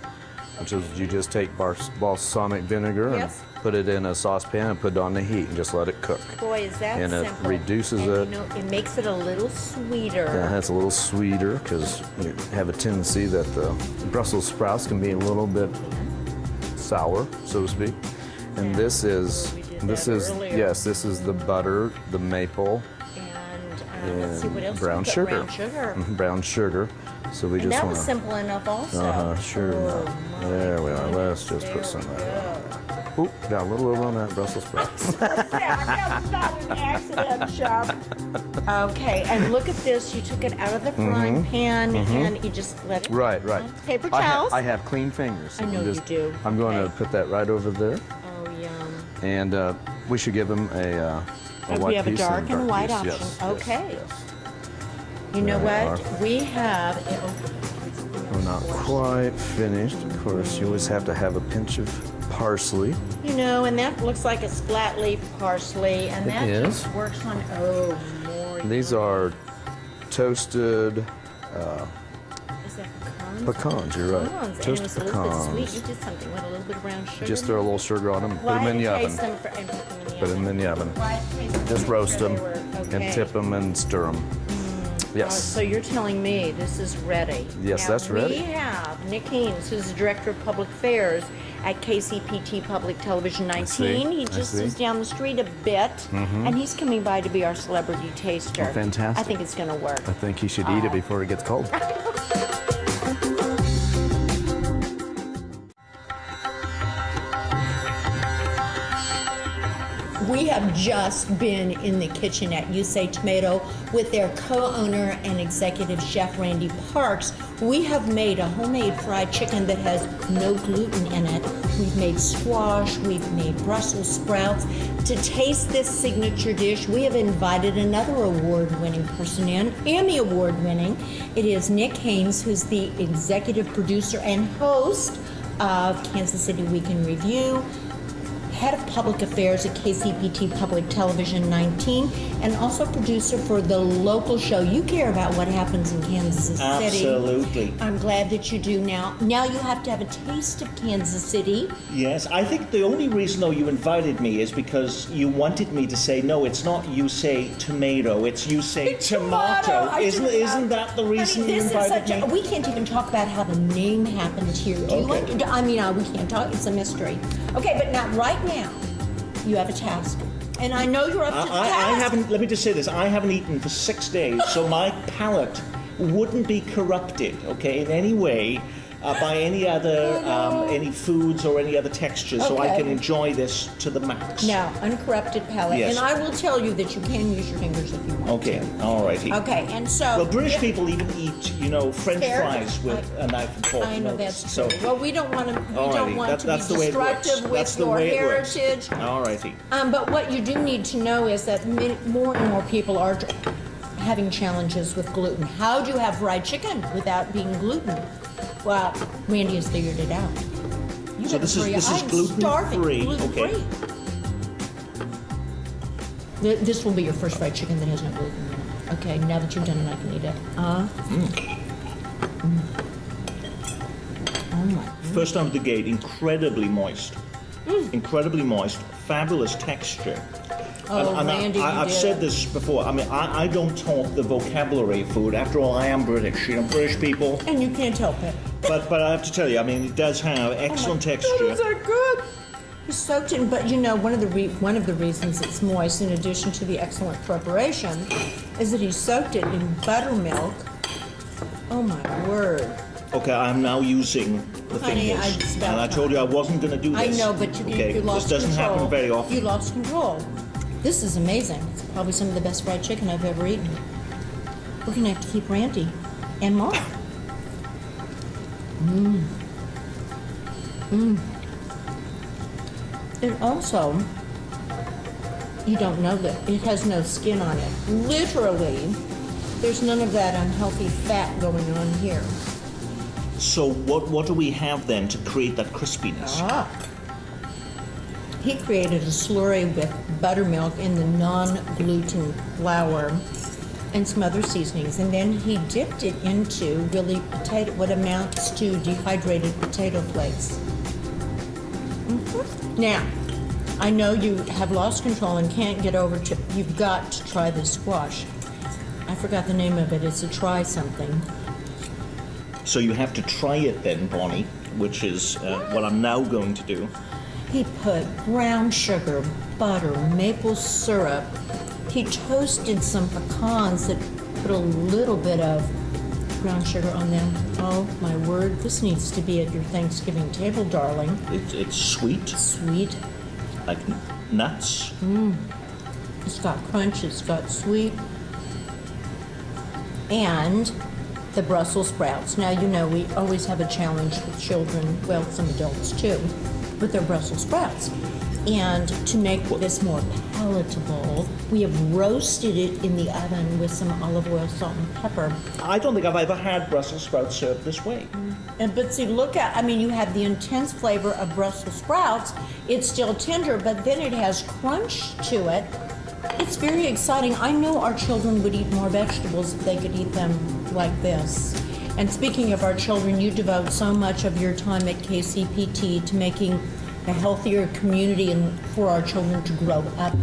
[SPEAKER 3] which is you just take balsamic vinegar
[SPEAKER 1] Yes.
[SPEAKER 3] and put it in a saucepan and put it on the heat and just let it cook.
[SPEAKER 1] Boy, is that
[SPEAKER 3] And it
[SPEAKER 1] simple.
[SPEAKER 3] reduces
[SPEAKER 1] and
[SPEAKER 3] it.
[SPEAKER 1] You know, it makes it a little sweeter.
[SPEAKER 3] Yeah, it's a little sweeter because you have a tendency that the Brussels sprouts can be a little bit sour, so to speak. And
[SPEAKER 1] Yeah.
[SPEAKER 3] this is
[SPEAKER 1] We did
[SPEAKER 3] this
[SPEAKER 1] that
[SPEAKER 3] is
[SPEAKER 1] earlier.
[SPEAKER 3] yes, this is the butter, the maple,
[SPEAKER 1] And let's see what else.
[SPEAKER 3] brown
[SPEAKER 1] we put.
[SPEAKER 3] sugar.
[SPEAKER 1] Brown sugar.
[SPEAKER 3] Brown sugar. So we
[SPEAKER 1] And
[SPEAKER 3] just
[SPEAKER 1] that
[SPEAKER 3] want
[SPEAKER 1] was
[SPEAKER 3] to.
[SPEAKER 1] simple enough also.
[SPEAKER 3] Sure
[SPEAKER 1] Oh,
[SPEAKER 3] enough.
[SPEAKER 1] my
[SPEAKER 3] There we are. Let's just
[SPEAKER 1] There
[SPEAKER 3] put some
[SPEAKER 1] we
[SPEAKER 3] of that.
[SPEAKER 1] go.
[SPEAKER 3] Oop, got a little over on that Brussels sprout.
[SPEAKER 1] That's not an accident, chef. Okay, and look at this. You took it out of the frying pan and you just let it.
[SPEAKER 3] Right, right.
[SPEAKER 1] Paper
[SPEAKER 3] I
[SPEAKER 1] towels.
[SPEAKER 3] I have clean fingers.
[SPEAKER 1] I know you do.
[SPEAKER 3] I'm going
[SPEAKER 1] Okay.
[SPEAKER 3] to put that right over there,
[SPEAKER 1] Oh, yum.
[SPEAKER 3] and we should give them a white
[SPEAKER 1] We have a
[SPEAKER 3] piece
[SPEAKER 1] dark and a white
[SPEAKER 3] piece.
[SPEAKER 1] option.
[SPEAKER 3] Yes,
[SPEAKER 1] Okay.
[SPEAKER 3] Yes, yes.
[SPEAKER 1] You know
[SPEAKER 3] There we
[SPEAKER 1] what?
[SPEAKER 3] are.
[SPEAKER 1] We have.
[SPEAKER 3] We're not quite finished. Of course, you always have to have a pinch of parsley.
[SPEAKER 1] You know, and that looks like a splat leaf parsley, and that
[SPEAKER 3] is.
[SPEAKER 1] just works on. Oh, more.
[SPEAKER 3] These are toasted
[SPEAKER 1] Is that pecans?
[SPEAKER 3] pecans. You're right.
[SPEAKER 1] Pecans. And it
[SPEAKER 3] Toasted
[SPEAKER 1] was a little bit sweet.
[SPEAKER 3] pecans.
[SPEAKER 1] You did something with a little bit of brown sugar.
[SPEAKER 3] Just throw a little sugar on them. Put them in the oven.
[SPEAKER 1] Taste them and put them in the
[SPEAKER 3] Put them in the oven.
[SPEAKER 1] Why taste them?
[SPEAKER 3] Just
[SPEAKER 1] Make
[SPEAKER 3] roast
[SPEAKER 1] sure
[SPEAKER 3] them
[SPEAKER 1] they were okay.
[SPEAKER 3] and tip them and stir them. Yes.
[SPEAKER 1] So you're telling me this is ready?
[SPEAKER 3] Yes,
[SPEAKER 1] Now,
[SPEAKER 3] that's ready.
[SPEAKER 1] We have Nick Haynes, who's the Director of Public Affairs at KCPT Public Television 19.
[SPEAKER 3] see,
[SPEAKER 1] He
[SPEAKER 3] I
[SPEAKER 1] just
[SPEAKER 3] see.
[SPEAKER 1] is down the street a bit, and he's coming by to be our celebrity taster.
[SPEAKER 3] Oh, fantastic.
[SPEAKER 1] I think it's going to work.
[SPEAKER 3] I think he should eat it before it gets cold.
[SPEAKER 1] We have just been in the kitchen at You Say Tomato with their co-owner and executive chef Randy Parks, We have made a homemade fried chicken that has no gluten in it. We've made squash, we've made Brussels sprouts. To taste this signature dish, we have invited another award-winning person in, Emmy award-winning. It is Nick Haynes, who's the executive producer and host of Kansas City Week in Review, head of public affairs at KCPT Public Television 19, and also producer for the local show. You care about what happens in Kansas City.
[SPEAKER 4] Absolutely.
[SPEAKER 1] I'm glad that you do now. Now you have to have a taste of Kansas City.
[SPEAKER 4] Yes, I think the only reason, though, you invited me is because you wanted me to say, no, it's not you say tomato, it's you say tomato. Isn't that the reason you invited me?
[SPEAKER 1] We can't even talk about how the name happened here. Do you want to, we can't talk, it's a mystery. Okay, but now, right now, you have a task. And I know you're up to the task.
[SPEAKER 4] Let me just say this, I haven't eaten for 6 days, so my palate wouldn't be corrupted, okay, in any way by any other, any foods or any other textures, so I can enjoy this to the max.
[SPEAKER 1] Now, uncorrupted palate.
[SPEAKER 4] Yes.
[SPEAKER 1] And I will tell you that you can use your fingers if you want to.
[SPEAKER 4] All righty.
[SPEAKER 1] Okay, and so...
[SPEAKER 4] Well, British people even eat, French fries with a knife and fork.
[SPEAKER 1] I know that's true.
[SPEAKER 4] So,
[SPEAKER 1] well, we don't want to be destructive with your heritage.
[SPEAKER 4] All righty.
[SPEAKER 1] But what you do need to know is that more and more people are having challenges with gluten. How do you have fried chicken without being gluten? Well, Randy has figured it out.
[SPEAKER 4] So this is gluten-free. Okay.
[SPEAKER 1] This will be your first fried chicken that has no gluten in it. Okay, now that you've done it, I can eat it. Oh my.
[SPEAKER 4] First out of the gate, incredibly moist. Incredibly moist, fabulous texture.
[SPEAKER 1] Oh,
[SPEAKER 4] and
[SPEAKER 1] Randy,
[SPEAKER 4] I've said this before. I mean, I don't talk the vocabulary of food. After all, I am British. British people.
[SPEAKER 1] And you can't help it.
[SPEAKER 4] But I have to tell you, I mean, it does have excellent texture.
[SPEAKER 1] Is that good? It's soaked in, but one of the reasons it's moist, in addition to the excellent preparation, is that he soaked it in buttermilk. Oh my word.
[SPEAKER 4] Okay, I'm now using the fingers. And I told you I wasn't going to do this.
[SPEAKER 1] I know, but you lost control.
[SPEAKER 4] This doesn't happen very often.
[SPEAKER 1] You lost control. This is amazing. It's probably some of the best fried chicken I've ever eaten. We're going to have to keep Randy and Mark. And also, you don't know that it has no skin on it. Literally, there's none of that unhealthy fat going on here.
[SPEAKER 4] So what do we have then to create that crispiness?
[SPEAKER 1] He created a slurry with buttermilk and the non-gluten flour and some other seasonings, and then he dipped it into really what amounts to dehydrated potato flakes. Now, I know you have lost control and can't get over to, you've got to try this squash. I forgot the name of it. It's a try something.
[SPEAKER 4] So you have to try it then, Bonnie, which is what I'm now going to do.
[SPEAKER 1] He put brown sugar, butter, maple syrup. He toasted some pecans that put a little bit of brown sugar on them. Oh my word, this needs to be at your Thanksgiving table, darling.
[SPEAKER 4] It's sweet.
[SPEAKER 1] Sweet.
[SPEAKER 4] Like nuts.
[SPEAKER 1] It's got crunch, it's got sweet. And the Brussels sprouts. Now, we always have a challenge with children, well, some adults too, with their Brussels sprouts. And to make this more palatable, we have roasted it in the oven with some olive oil, salt, and pepper.
[SPEAKER 4] I don't think I've ever had Brussels sprouts served this way.
[SPEAKER 1] But see, you have the intense flavor of Brussels sprouts. It's still tender, but then it has crunch to it. It's very exciting. I know our children would eat more vegetables if they could eat them like this. And speaking of our children, you devote so much of your time at KCPT to making a healthier community and for our children to grow up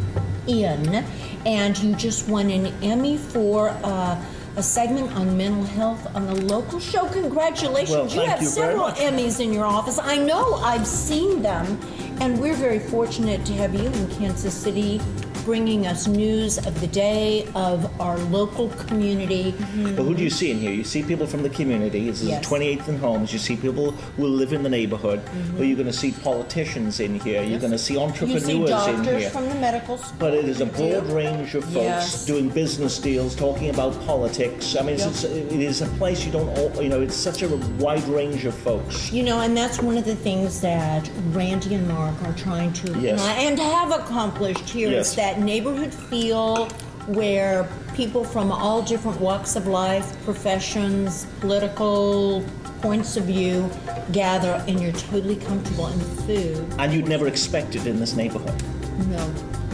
[SPEAKER 1] in. And you just won an Emmy for a segment on mental health on a local show. Congratulations.
[SPEAKER 4] Well,
[SPEAKER 1] you have several Emmys in your office. I know, I've seen them. And we're very fortunate to have you in Kansas City bringing us news of the day, of our local community.
[SPEAKER 4] But who do you see in here? You see people from the community. This is
[SPEAKER 1] Yes.
[SPEAKER 4] 28th and Holmes. You see people who live in the neighborhood. But you're going to see politicians in here. You're going to see
[SPEAKER 1] You
[SPEAKER 4] entrepreneurs
[SPEAKER 1] see
[SPEAKER 4] in
[SPEAKER 1] doctors
[SPEAKER 4] here.
[SPEAKER 1] from the medical school.
[SPEAKER 4] But it is a broad range of folks
[SPEAKER 1] Yes.
[SPEAKER 4] doing business deals, talking about politics. I mean, it is a place you don't, it's such a wide range of folks.
[SPEAKER 1] You know, and that's one of the things that Randy and Mark are trying to and have accomplished here is that neighborhood feel where people from all different walks of life, professions, political points of view gather, and you're totally comfortable in the food.
[SPEAKER 4] And you'd never expect it in this neighborhood.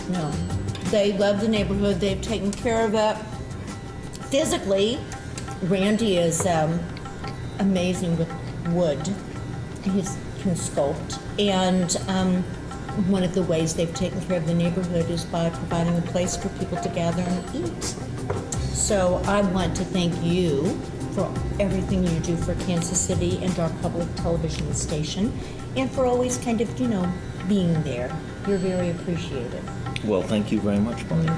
[SPEAKER 1] No. They love the neighborhood. They've taken care of it. Physically, Randy is amazing with wood. He can sculpt. And one of the ways they've taken care of the neighborhood is by providing a place for people to gather and eat. So I want to thank you for everything you do for Kansas City and our public television station, and for always kind of, being there. You're very appreciated.
[SPEAKER 4] Well, thank you very much, Bonnie.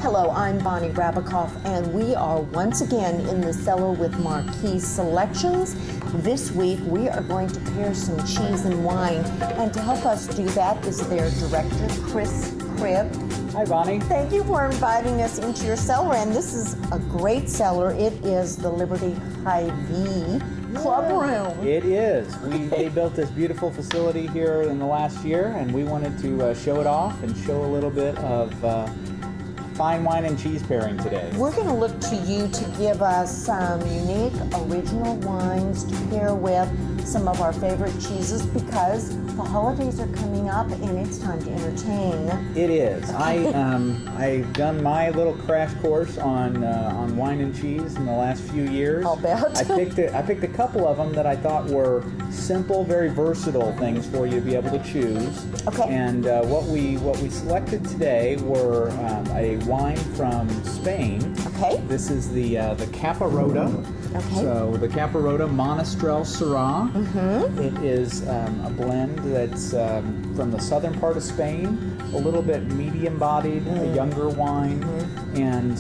[SPEAKER 1] Hello, I'm Bonnie Rabakoff, and we are once again in the cellar with Marquis Selections. This week, we are going to pair some cheese and wine, and to help us do that is their director, Chris Cribb.
[SPEAKER 5] Hi, Bonnie.
[SPEAKER 1] Thank you for inviting us into your cellar, and this is a great cellar. It is the Liberty Hy-Vee Club Room.
[SPEAKER 5] It is. They built this beautiful facility here in the last year, and we wanted to show it off and show a little bit of fine wine and cheese pairing today.
[SPEAKER 1] We're going to look to you to give us some unique, original wines to pair with some of our favorite cheeses, because the holidays are coming up and it's time to entertain.
[SPEAKER 5] It is. I've done my little crash course on wine and cheese in the last few years.
[SPEAKER 1] I'll bet.
[SPEAKER 5] I picked a couple of them that I thought were simple, very versatile things for you to be able to choose.
[SPEAKER 1] Okay.
[SPEAKER 5] And what we selected today were a wine from Spain.
[SPEAKER 1] Okay.
[SPEAKER 5] This is the Caparota.
[SPEAKER 1] Okay.
[SPEAKER 5] So the Caparota Monastrell Syrah.
[SPEAKER 1] Mm-hmm.
[SPEAKER 5] It is a blend that's from the southern part of Spain, a little bit medium-bodied, a younger wine, and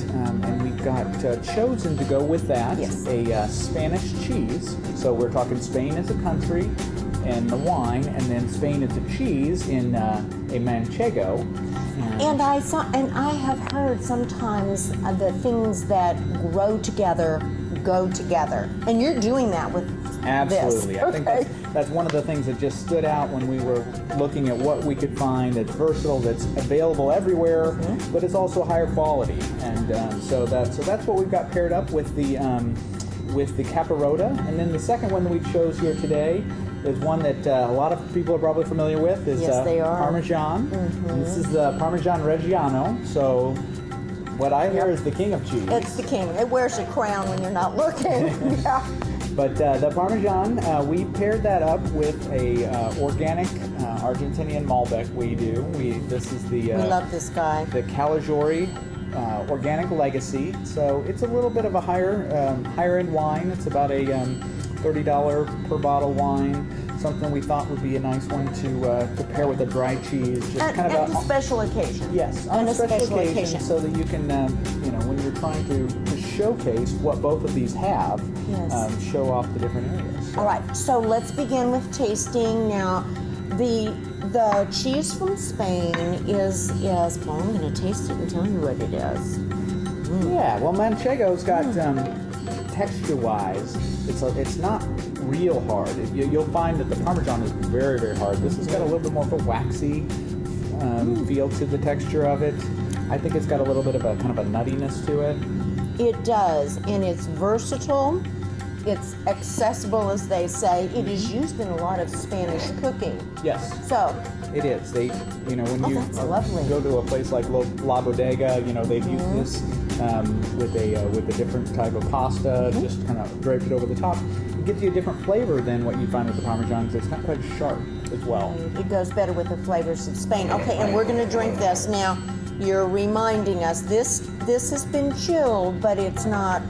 [SPEAKER 5] we've got chosen to go with that a Spanish cheese. So we're talking Spain as a country, and the wine, and then Spain as a cheese in a manchego.
[SPEAKER 1] And I have heard sometimes the things that grow together go together, and you're doing that with
[SPEAKER 5] Absolutely.
[SPEAKER 1] this.
[SPEAKER 5] I think that's one of the things that just stood out when we were looking at what we could find that's versatile, that's available everywhere, but it's also higher quality. And so that's what we've got paired up with the Caparota. And then the second one that we chose here today is one that a lot of people are probably familiar with. Is
[SPEAKER 1] they are.
[SPEAKER 5] Parmesan. This is the Parmesan Reggiano. So what I hear is the king of cheese.
[SPEAKER 1] It's the king. It wears a crown when you're not looking. Yeah.
[SPEAKER 5] But the Parmesan, we paired that up with a organic Argentinian Malbec. This is the
[SPEAKER 1] We love this guy.
[SPEAKER 5] the Calagiore Organic Legacy. So it's a little bit of a higher end wine. It's about a $30 per bottle wine. Something we thought would be a nice one to pair with a dry cheese. Just
[SPEAKER 1] And a special occasion.
[SPEAKER 5] Yes, on a special occasion, so that you can, when you're trying to showcase what both of these have, show off the different areas.
[SPEAKER 1] All right, so let's begin with tasting. Now, the cheese from Spain is well, I'm going to taste it and tell you what it is.
[SPEAKER 5] Yeah, well, Manchego's got texture-wise, it's not real hard. You'll find that the Parmesan is very, very hard. This has got a little bit more of a waxy feel to the texture of it. I think it's got a little bit of a kind of a nuttiness to it.
[SPEAKER 1] It does, and it's versatile. It's accessible, as they say. It is used in a lot of Spanish cooking.
[SPEAKER 5] Yes.
[SPEAKER 1] So
[SPEAKER 5] It is. They, when you
[SPEAKER 1] that's lovely.
[SPEAKER 5] go to a place like La Bodega, they've used this with a different type of pasta, just kind of draped it over the top. It gives you a different flavor than what you find with the Parmesan, because it's not quite as sharp as well.
[SPEAKER 1] it goes better with the flavors of Spain. Okay, and we're going to drink this. Now, you're reminding us, this has been chilled, but it's not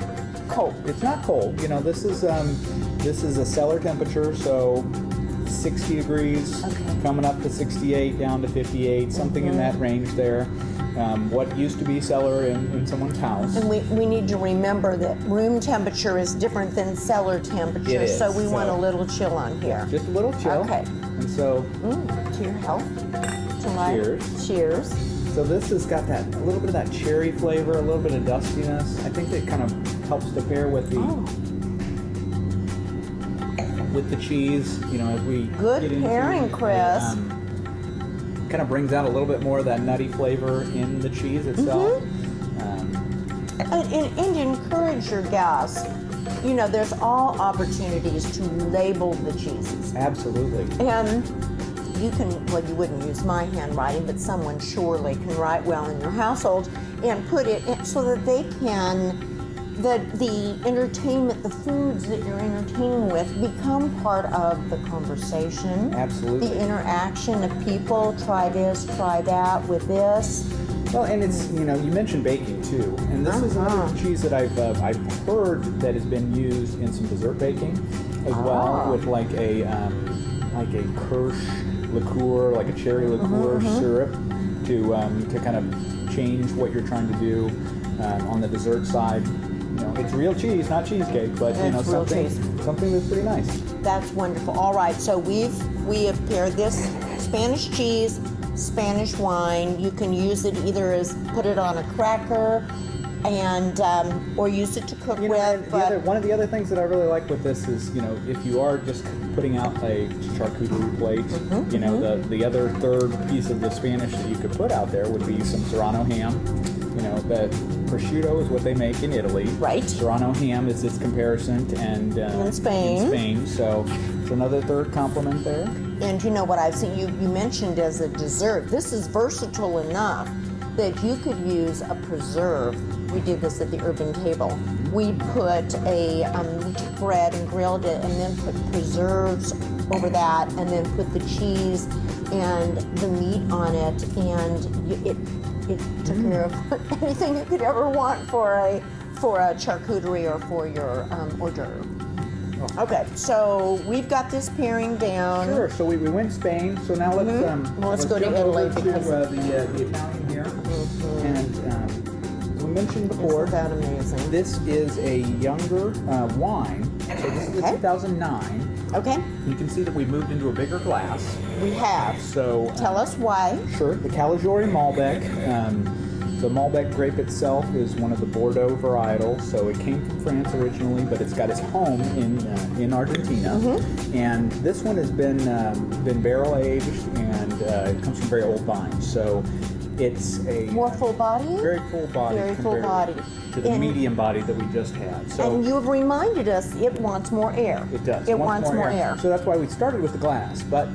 [SPEAKER 1] cold.
[SPEAKER 5] It's not cold. You know, this is a cellar temperature, so 60 degrees, coming up to 68, down to 58, something in that range there. What used to be cellar in someone's house.
[SPEAKER 1] And we need to remember that room temperature is different than cellar temperature,
[SPEAKER 5] It is,
[SPEAKER 1] so we want a
[SPEAKER 5] so-
[SPEAKER 1] little chill on here.
[SPEAKER 5] Just a little chill.
[SPEAKER 1] Okay.
[SPEAKER 5] And so,
[SPEAKER 1] To your health. To mine.
[SPEAKER 5] Cheers.
[SPEAKER 1] Cheers.
[SPEAKER 5] so this has got that a little bit of that cherry flavor, a little bit of dustiness. I think it kind of helps to pair with the with the cheese. You know, as we
[SPEAKER 1] Good
[SPEAKER 5] get into
[SPEAKER 1] pairing,
[SPEAKER 5] it,
[SPEAKER 1] Chris.
[SPEAKER 5] Kind of brings out a little bit more of that nutty flavor in the cheese itself.
[SPEAKER 1] And encourage your guests. You know, there's all opportunities to label the cheeses.
[SPEAKER 5] Absolutely.
[SPEAKER 1] And you can, well, you wouldn't use my handwriting, but someone surely can write well in your household and put it in so that they can, the entertainment, the foods that you're entertaining with become part of the conversation.
[SPEAKER 5] Absolutely.
[SPEAKER 1] The interaction of people, try this, try that with this.
[SPEAKER 5] Well, and it's, you know, you mentioned baking too, and this is another cheese that I've heard that has been used in some dessert baking as well, with like a Kirsch liqueur, like a cherry liqueur syrup, to kind of change what you're trying to do on the dessert side. You know, it's real cheese, not cheesecake, but you know,
[SPEAKER 1] It's real
[SPEAKER 5] something that's pretty nice.
[SPEAKER 1] That's wonderful. All right, so we have paired this Spanish cheese, Spanish wine. You can use it either as put it on a cracker, and or use it to cook
[SPEAKER 5] You know, and
[SPEAKER 1] with.
[SPEAKER 5] one of the other things that I really like with this is, you know, if you are just putting out a charcuterie plate, you know, the other third piece of the Spanish that you could put out there would be some Serrano ham. You know, that prosciutto is what they make in Italy.
[SPEAKER 1] Right.
[SPEAKER 5] Serrano ham is its comparison, and
[SPEAKER 1] In Spain.
[SPEAKER 5] In Spain, so it's another third compliment there.
[SPEAKER 1] And you know what I've seen, you mentioned as a dessert, this is versatile enough that you could use a preserve. We did this at the Urban Table. We put we took bread and grilled it and then put preserves over that and then put the cheese and the meat on it, and it took care of anything you could ever want for a charcuterie or for your hors d'oeuvre. Okay, so we've got this pairing down.
[SPEAKER 5] Sure. So we went Spain. So now let's
[SPEAKER 1] go to
[SPEAKER 5] jump
[SPEAKER 1] Italy
[SPEAKER 5] over to
[SPEAKER 1] because
[SPEAKER 5] the Italian here. And we mentioned before,
[SPEAKER 1] Isn't that amazing?
[SPEAKER 5] this is a younger wine. So this is a 2009.
[SPEAKER 1] Okay,
[SPEAKER 5] You can see that we moved into a bigger glass.
[SPEAKER 1] we have.
[SPEAKER 5] So
[SPEAKER 1] Tell us why.
[SPEAKER 5] Sure. The Caligiuri Malbec. The Malbec grape itself is one of the Bordeaux varietals, so it came from France originally, but it's got its home in Argentina. And this one has been barrel aged, and it comes from very old vines. So it's a
[SPEAKER 1] More full body?
[SPEAKER 5] very full body,
[SPEAKER 1] Very full
[SPEAKER 5] compared
[SPEAKER 1] body.
[SPEAKER 5] to the
[SPEAKER 1] And-
[SPEAKER 5] medium body that we just had. So
[SPEAKER 1] And you have reminded us it wants more air.
[SPEAKER 5] it does.
[SPEAKER 1] It wants more air.
[SPEAKER 5] So that's why we started with the glass. But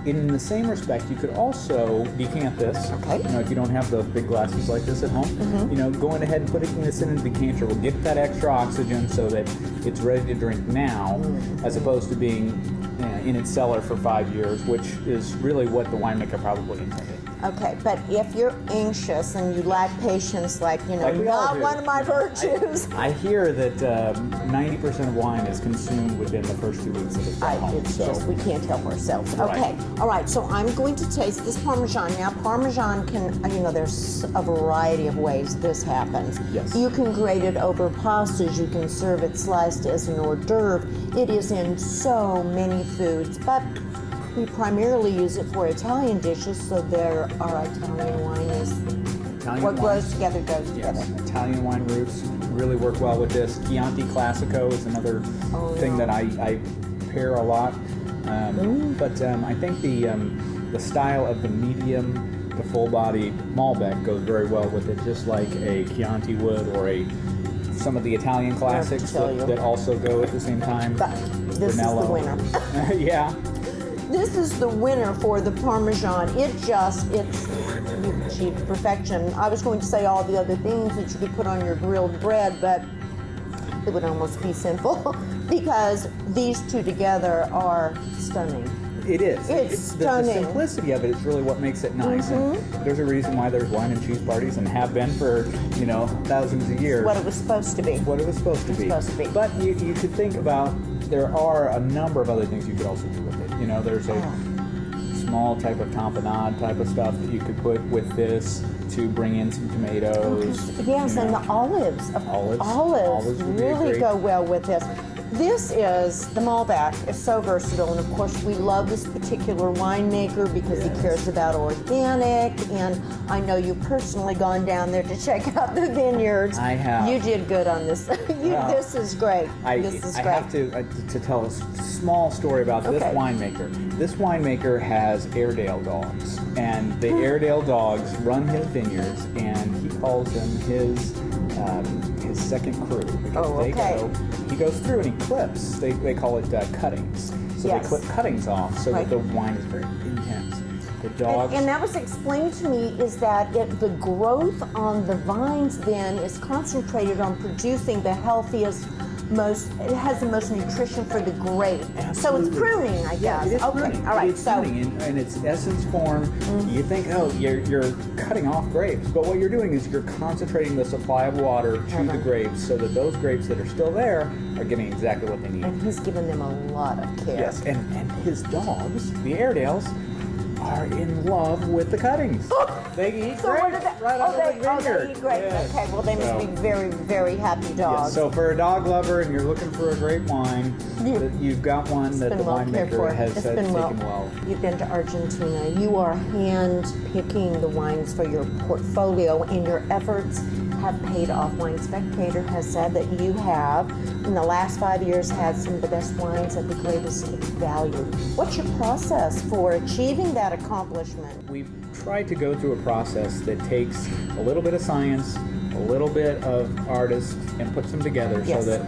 [SPEAKER 5] in the same respect, you could also decant this.
[SPEAKER 1] Okay.
[SPEAKER 5] You know, if you don't have the big glasses like this at home, you know, going ahead and putting this in a decanter will get that extra oxygen so that it's ready to drink now, as opposed to being in its cellar for 5 years, which is really what the winemaker probably intended.
[SPEAKER 1] Okay, but if you're anxious and you lack patience, like, you know,
[SPEAKER 5] Like we all
[SPEAKER 1] not
[SPEAKER 5] do.
[SPEAKER 1] one of my virtues.
[SPEAKER 5] I hear that 90% of wine is consumed within the first 2 weeks of its home.
[SPEAKER 1] It's
[SPEAKER 5] So
[SPEAKER 1] just, we can't help ourselves.
[SPEAKER 5] Right.
[SPEAKER 1] Okay, all right, so I'm going to taste this Parmesan. Now, Parmesan can, you know, there's a variety of ways this happens.
[SPEAKER 5] Yes.
[SPEAKER 1] You can grate it over pastas. You can serve it sliced as an hors d'oeuvre. It is in so many foods, but we primarily use it for Italian dishes, so there our Italian wine is
[SPEAKER 5] Italian
[SPEAKER 1] what
[SPEAKER 5] wine.
[SPEAKER 1] grows together goes together.
[SPEAKER 5] Yes, Italian wine roots really work well with this. Chianti Classico is another thing that I pair a lot. But I think the style of the medium to full body Malbec goes very well with it, just like a Chianti would, or some of the Italian classics
[SPEAKER 1] tell you.
[SPEAKER 5] that also go at the same time.
[SPEAKER 1] But this
[SPEAKER 5] Brunello.
[SPEAKER 1] is the winner.
[SPEAKER 5] Yeah.
[SPEAKER 1] This is the winner for the Parmesan. It's you've achieved perfection. I was going to say all the other things that you could put on your grilled bread, but it would almost be sinful because these two together are stunning.
[SPEAKER 5] It is.
[SPEAKER 1] It's
[SPEAKER 5] the
[SPEAKER 1] stunning.
[SPEAKER 5] simplicity of it is really what makes it nice. And there's a reason why there's wine and cheese parties and have been for, thousands of years.
[SPEAKER 1] What it was supposed to be.
[SPEAKER 5] What it was supposed to be. But you could think about, there are a number of other things you could also do with it. There's a small type of tamponade type of stuff that you could put with this to bring in some tomatoes.
[SPEAKER 1] Yes, and the olives. Olives
[SPEAKER 5] would be
[SPEAKER 1] really
[SPEAKER 5] great.
[SPEAKER 1] go well with this. This is, the Malbec is so versatile, and of course we love this particular winemaker because he cares about organic, and I know you've personally gone down there to check out the vineyards.
[SPEAKER 5] I have.
[SPEAKER 1] You did good on this. This is great. This is
[SPEAKER 5] I
[SPEAKER 1] great.
[SPEAKER 5] have to tell a small story about this winemaker. This winemaker has Airedale dogs, and the Airedale dogs run his vineyards, and he calls them his second crew because he goes through and he clips. They call it cuttings. So they clip cuttings off so that the wine is very intense. The dogs.
[SPEAKER 1] And that was explained to me is that the growth on the vines then is concentrated on producing the healthiest, it has the most nutrition for the grape.
[SPEAKER 5] Absolutely.
[SPEAKER 1] So it's pruning, I guess.
[SPEAKER 5] It is pruning.
[SPEAKER 1] All right.
[SPEAKER 5] It's pruning in its essence form. You think, you're cutting off grapes, but what you're doing is you're concentrating the supply of water to the grapes so that those grapes that are still there are getting exactly what they need.
[SPEAKER 1] And he's given them a lot of care.
[SPEAKER 5] Yes, and his dogs, the Airedales, are in love with the cuttings. They eat grapes right out of the vineyard.
[SPEAKER 1] They eat grapes.
[SPEAKER 5] Yes.
[SPEAKER 1] Okay, well they must be very, very happy dogs.
[SPEAKER 5] Yes, so for a dog lover and you're looking for a great wine, you've got one that the winemaker has taken well.
[SPEAKER 1] You've been to Argentina. You are hand-picking the wines for your portfolio, and your efforts have paid off. Wine Spectator has said that you have, in the last 5 years, had some of the best wines at the greatest value. What's your process for achieving that accomplishment?
[SPEAKER 5] We've tried to go through a process that takes a little bit of science, a little bit of artists, and puts them together so that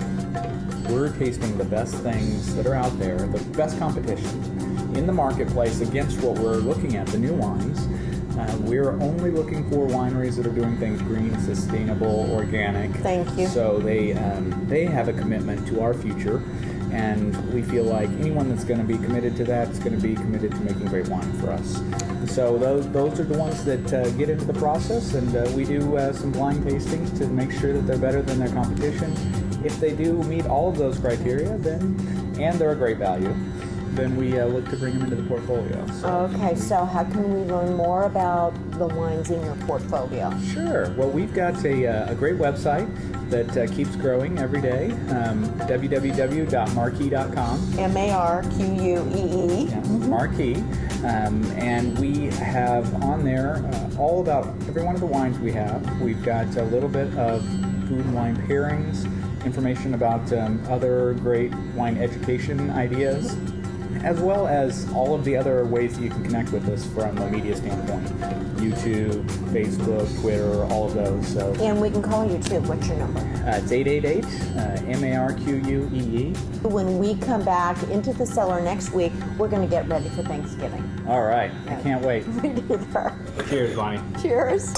[SPEAKER 5] we're tasting the best things that are out there, the best competition in the marketplace against what we're looking at, the new wines. We're only looking for wineries that are doing things green, sustainable, organic.
[SPEAKER 1] Thank you.
[SPEAKER 5] So they have a commitment to our future, and we feel like anyone that's going to be committed to that is going to be committed to making great wine for us. So those are the ones that get into the process, and we do some blind tastings to make sure that they're better than their competition. If they do meet all of those criteria, and they're a great value, then we look to bring them into the portfolio.
[SPEAKER 1] So how can we learn more about the wines in your portfolio?
[SPEAKER 5] Sure. Well, we've got a great website that keeps growing every day, www.marquee.com.
[SPEAKER 1] M-A-R-Q-U-E-E.
[SPEAKER 5] Yeah, Marquee. And we have on there all about every one of the wines we have. We've got a little bit of food and wine pairings, information about other great wine education ideas, as well as all of the other ways that you can connect with us from a media standpoint. YouTube, Facebook, Twitter, all of those. So.
[SPEAKER 1] And we can call you too. What's your number?
[SPEAKER 5] It's 888 MARQUEE.
[SPEAKER 1] When we come back into the cellar next week, we're going to get ready for Thanksgiving.
[SPEAKER 5] All right. I can't wait.
[SPEAKER 1] We do that.
[SPEAKER 5] Cheers, Bonnie.
[SPEAKER 1] Cheers.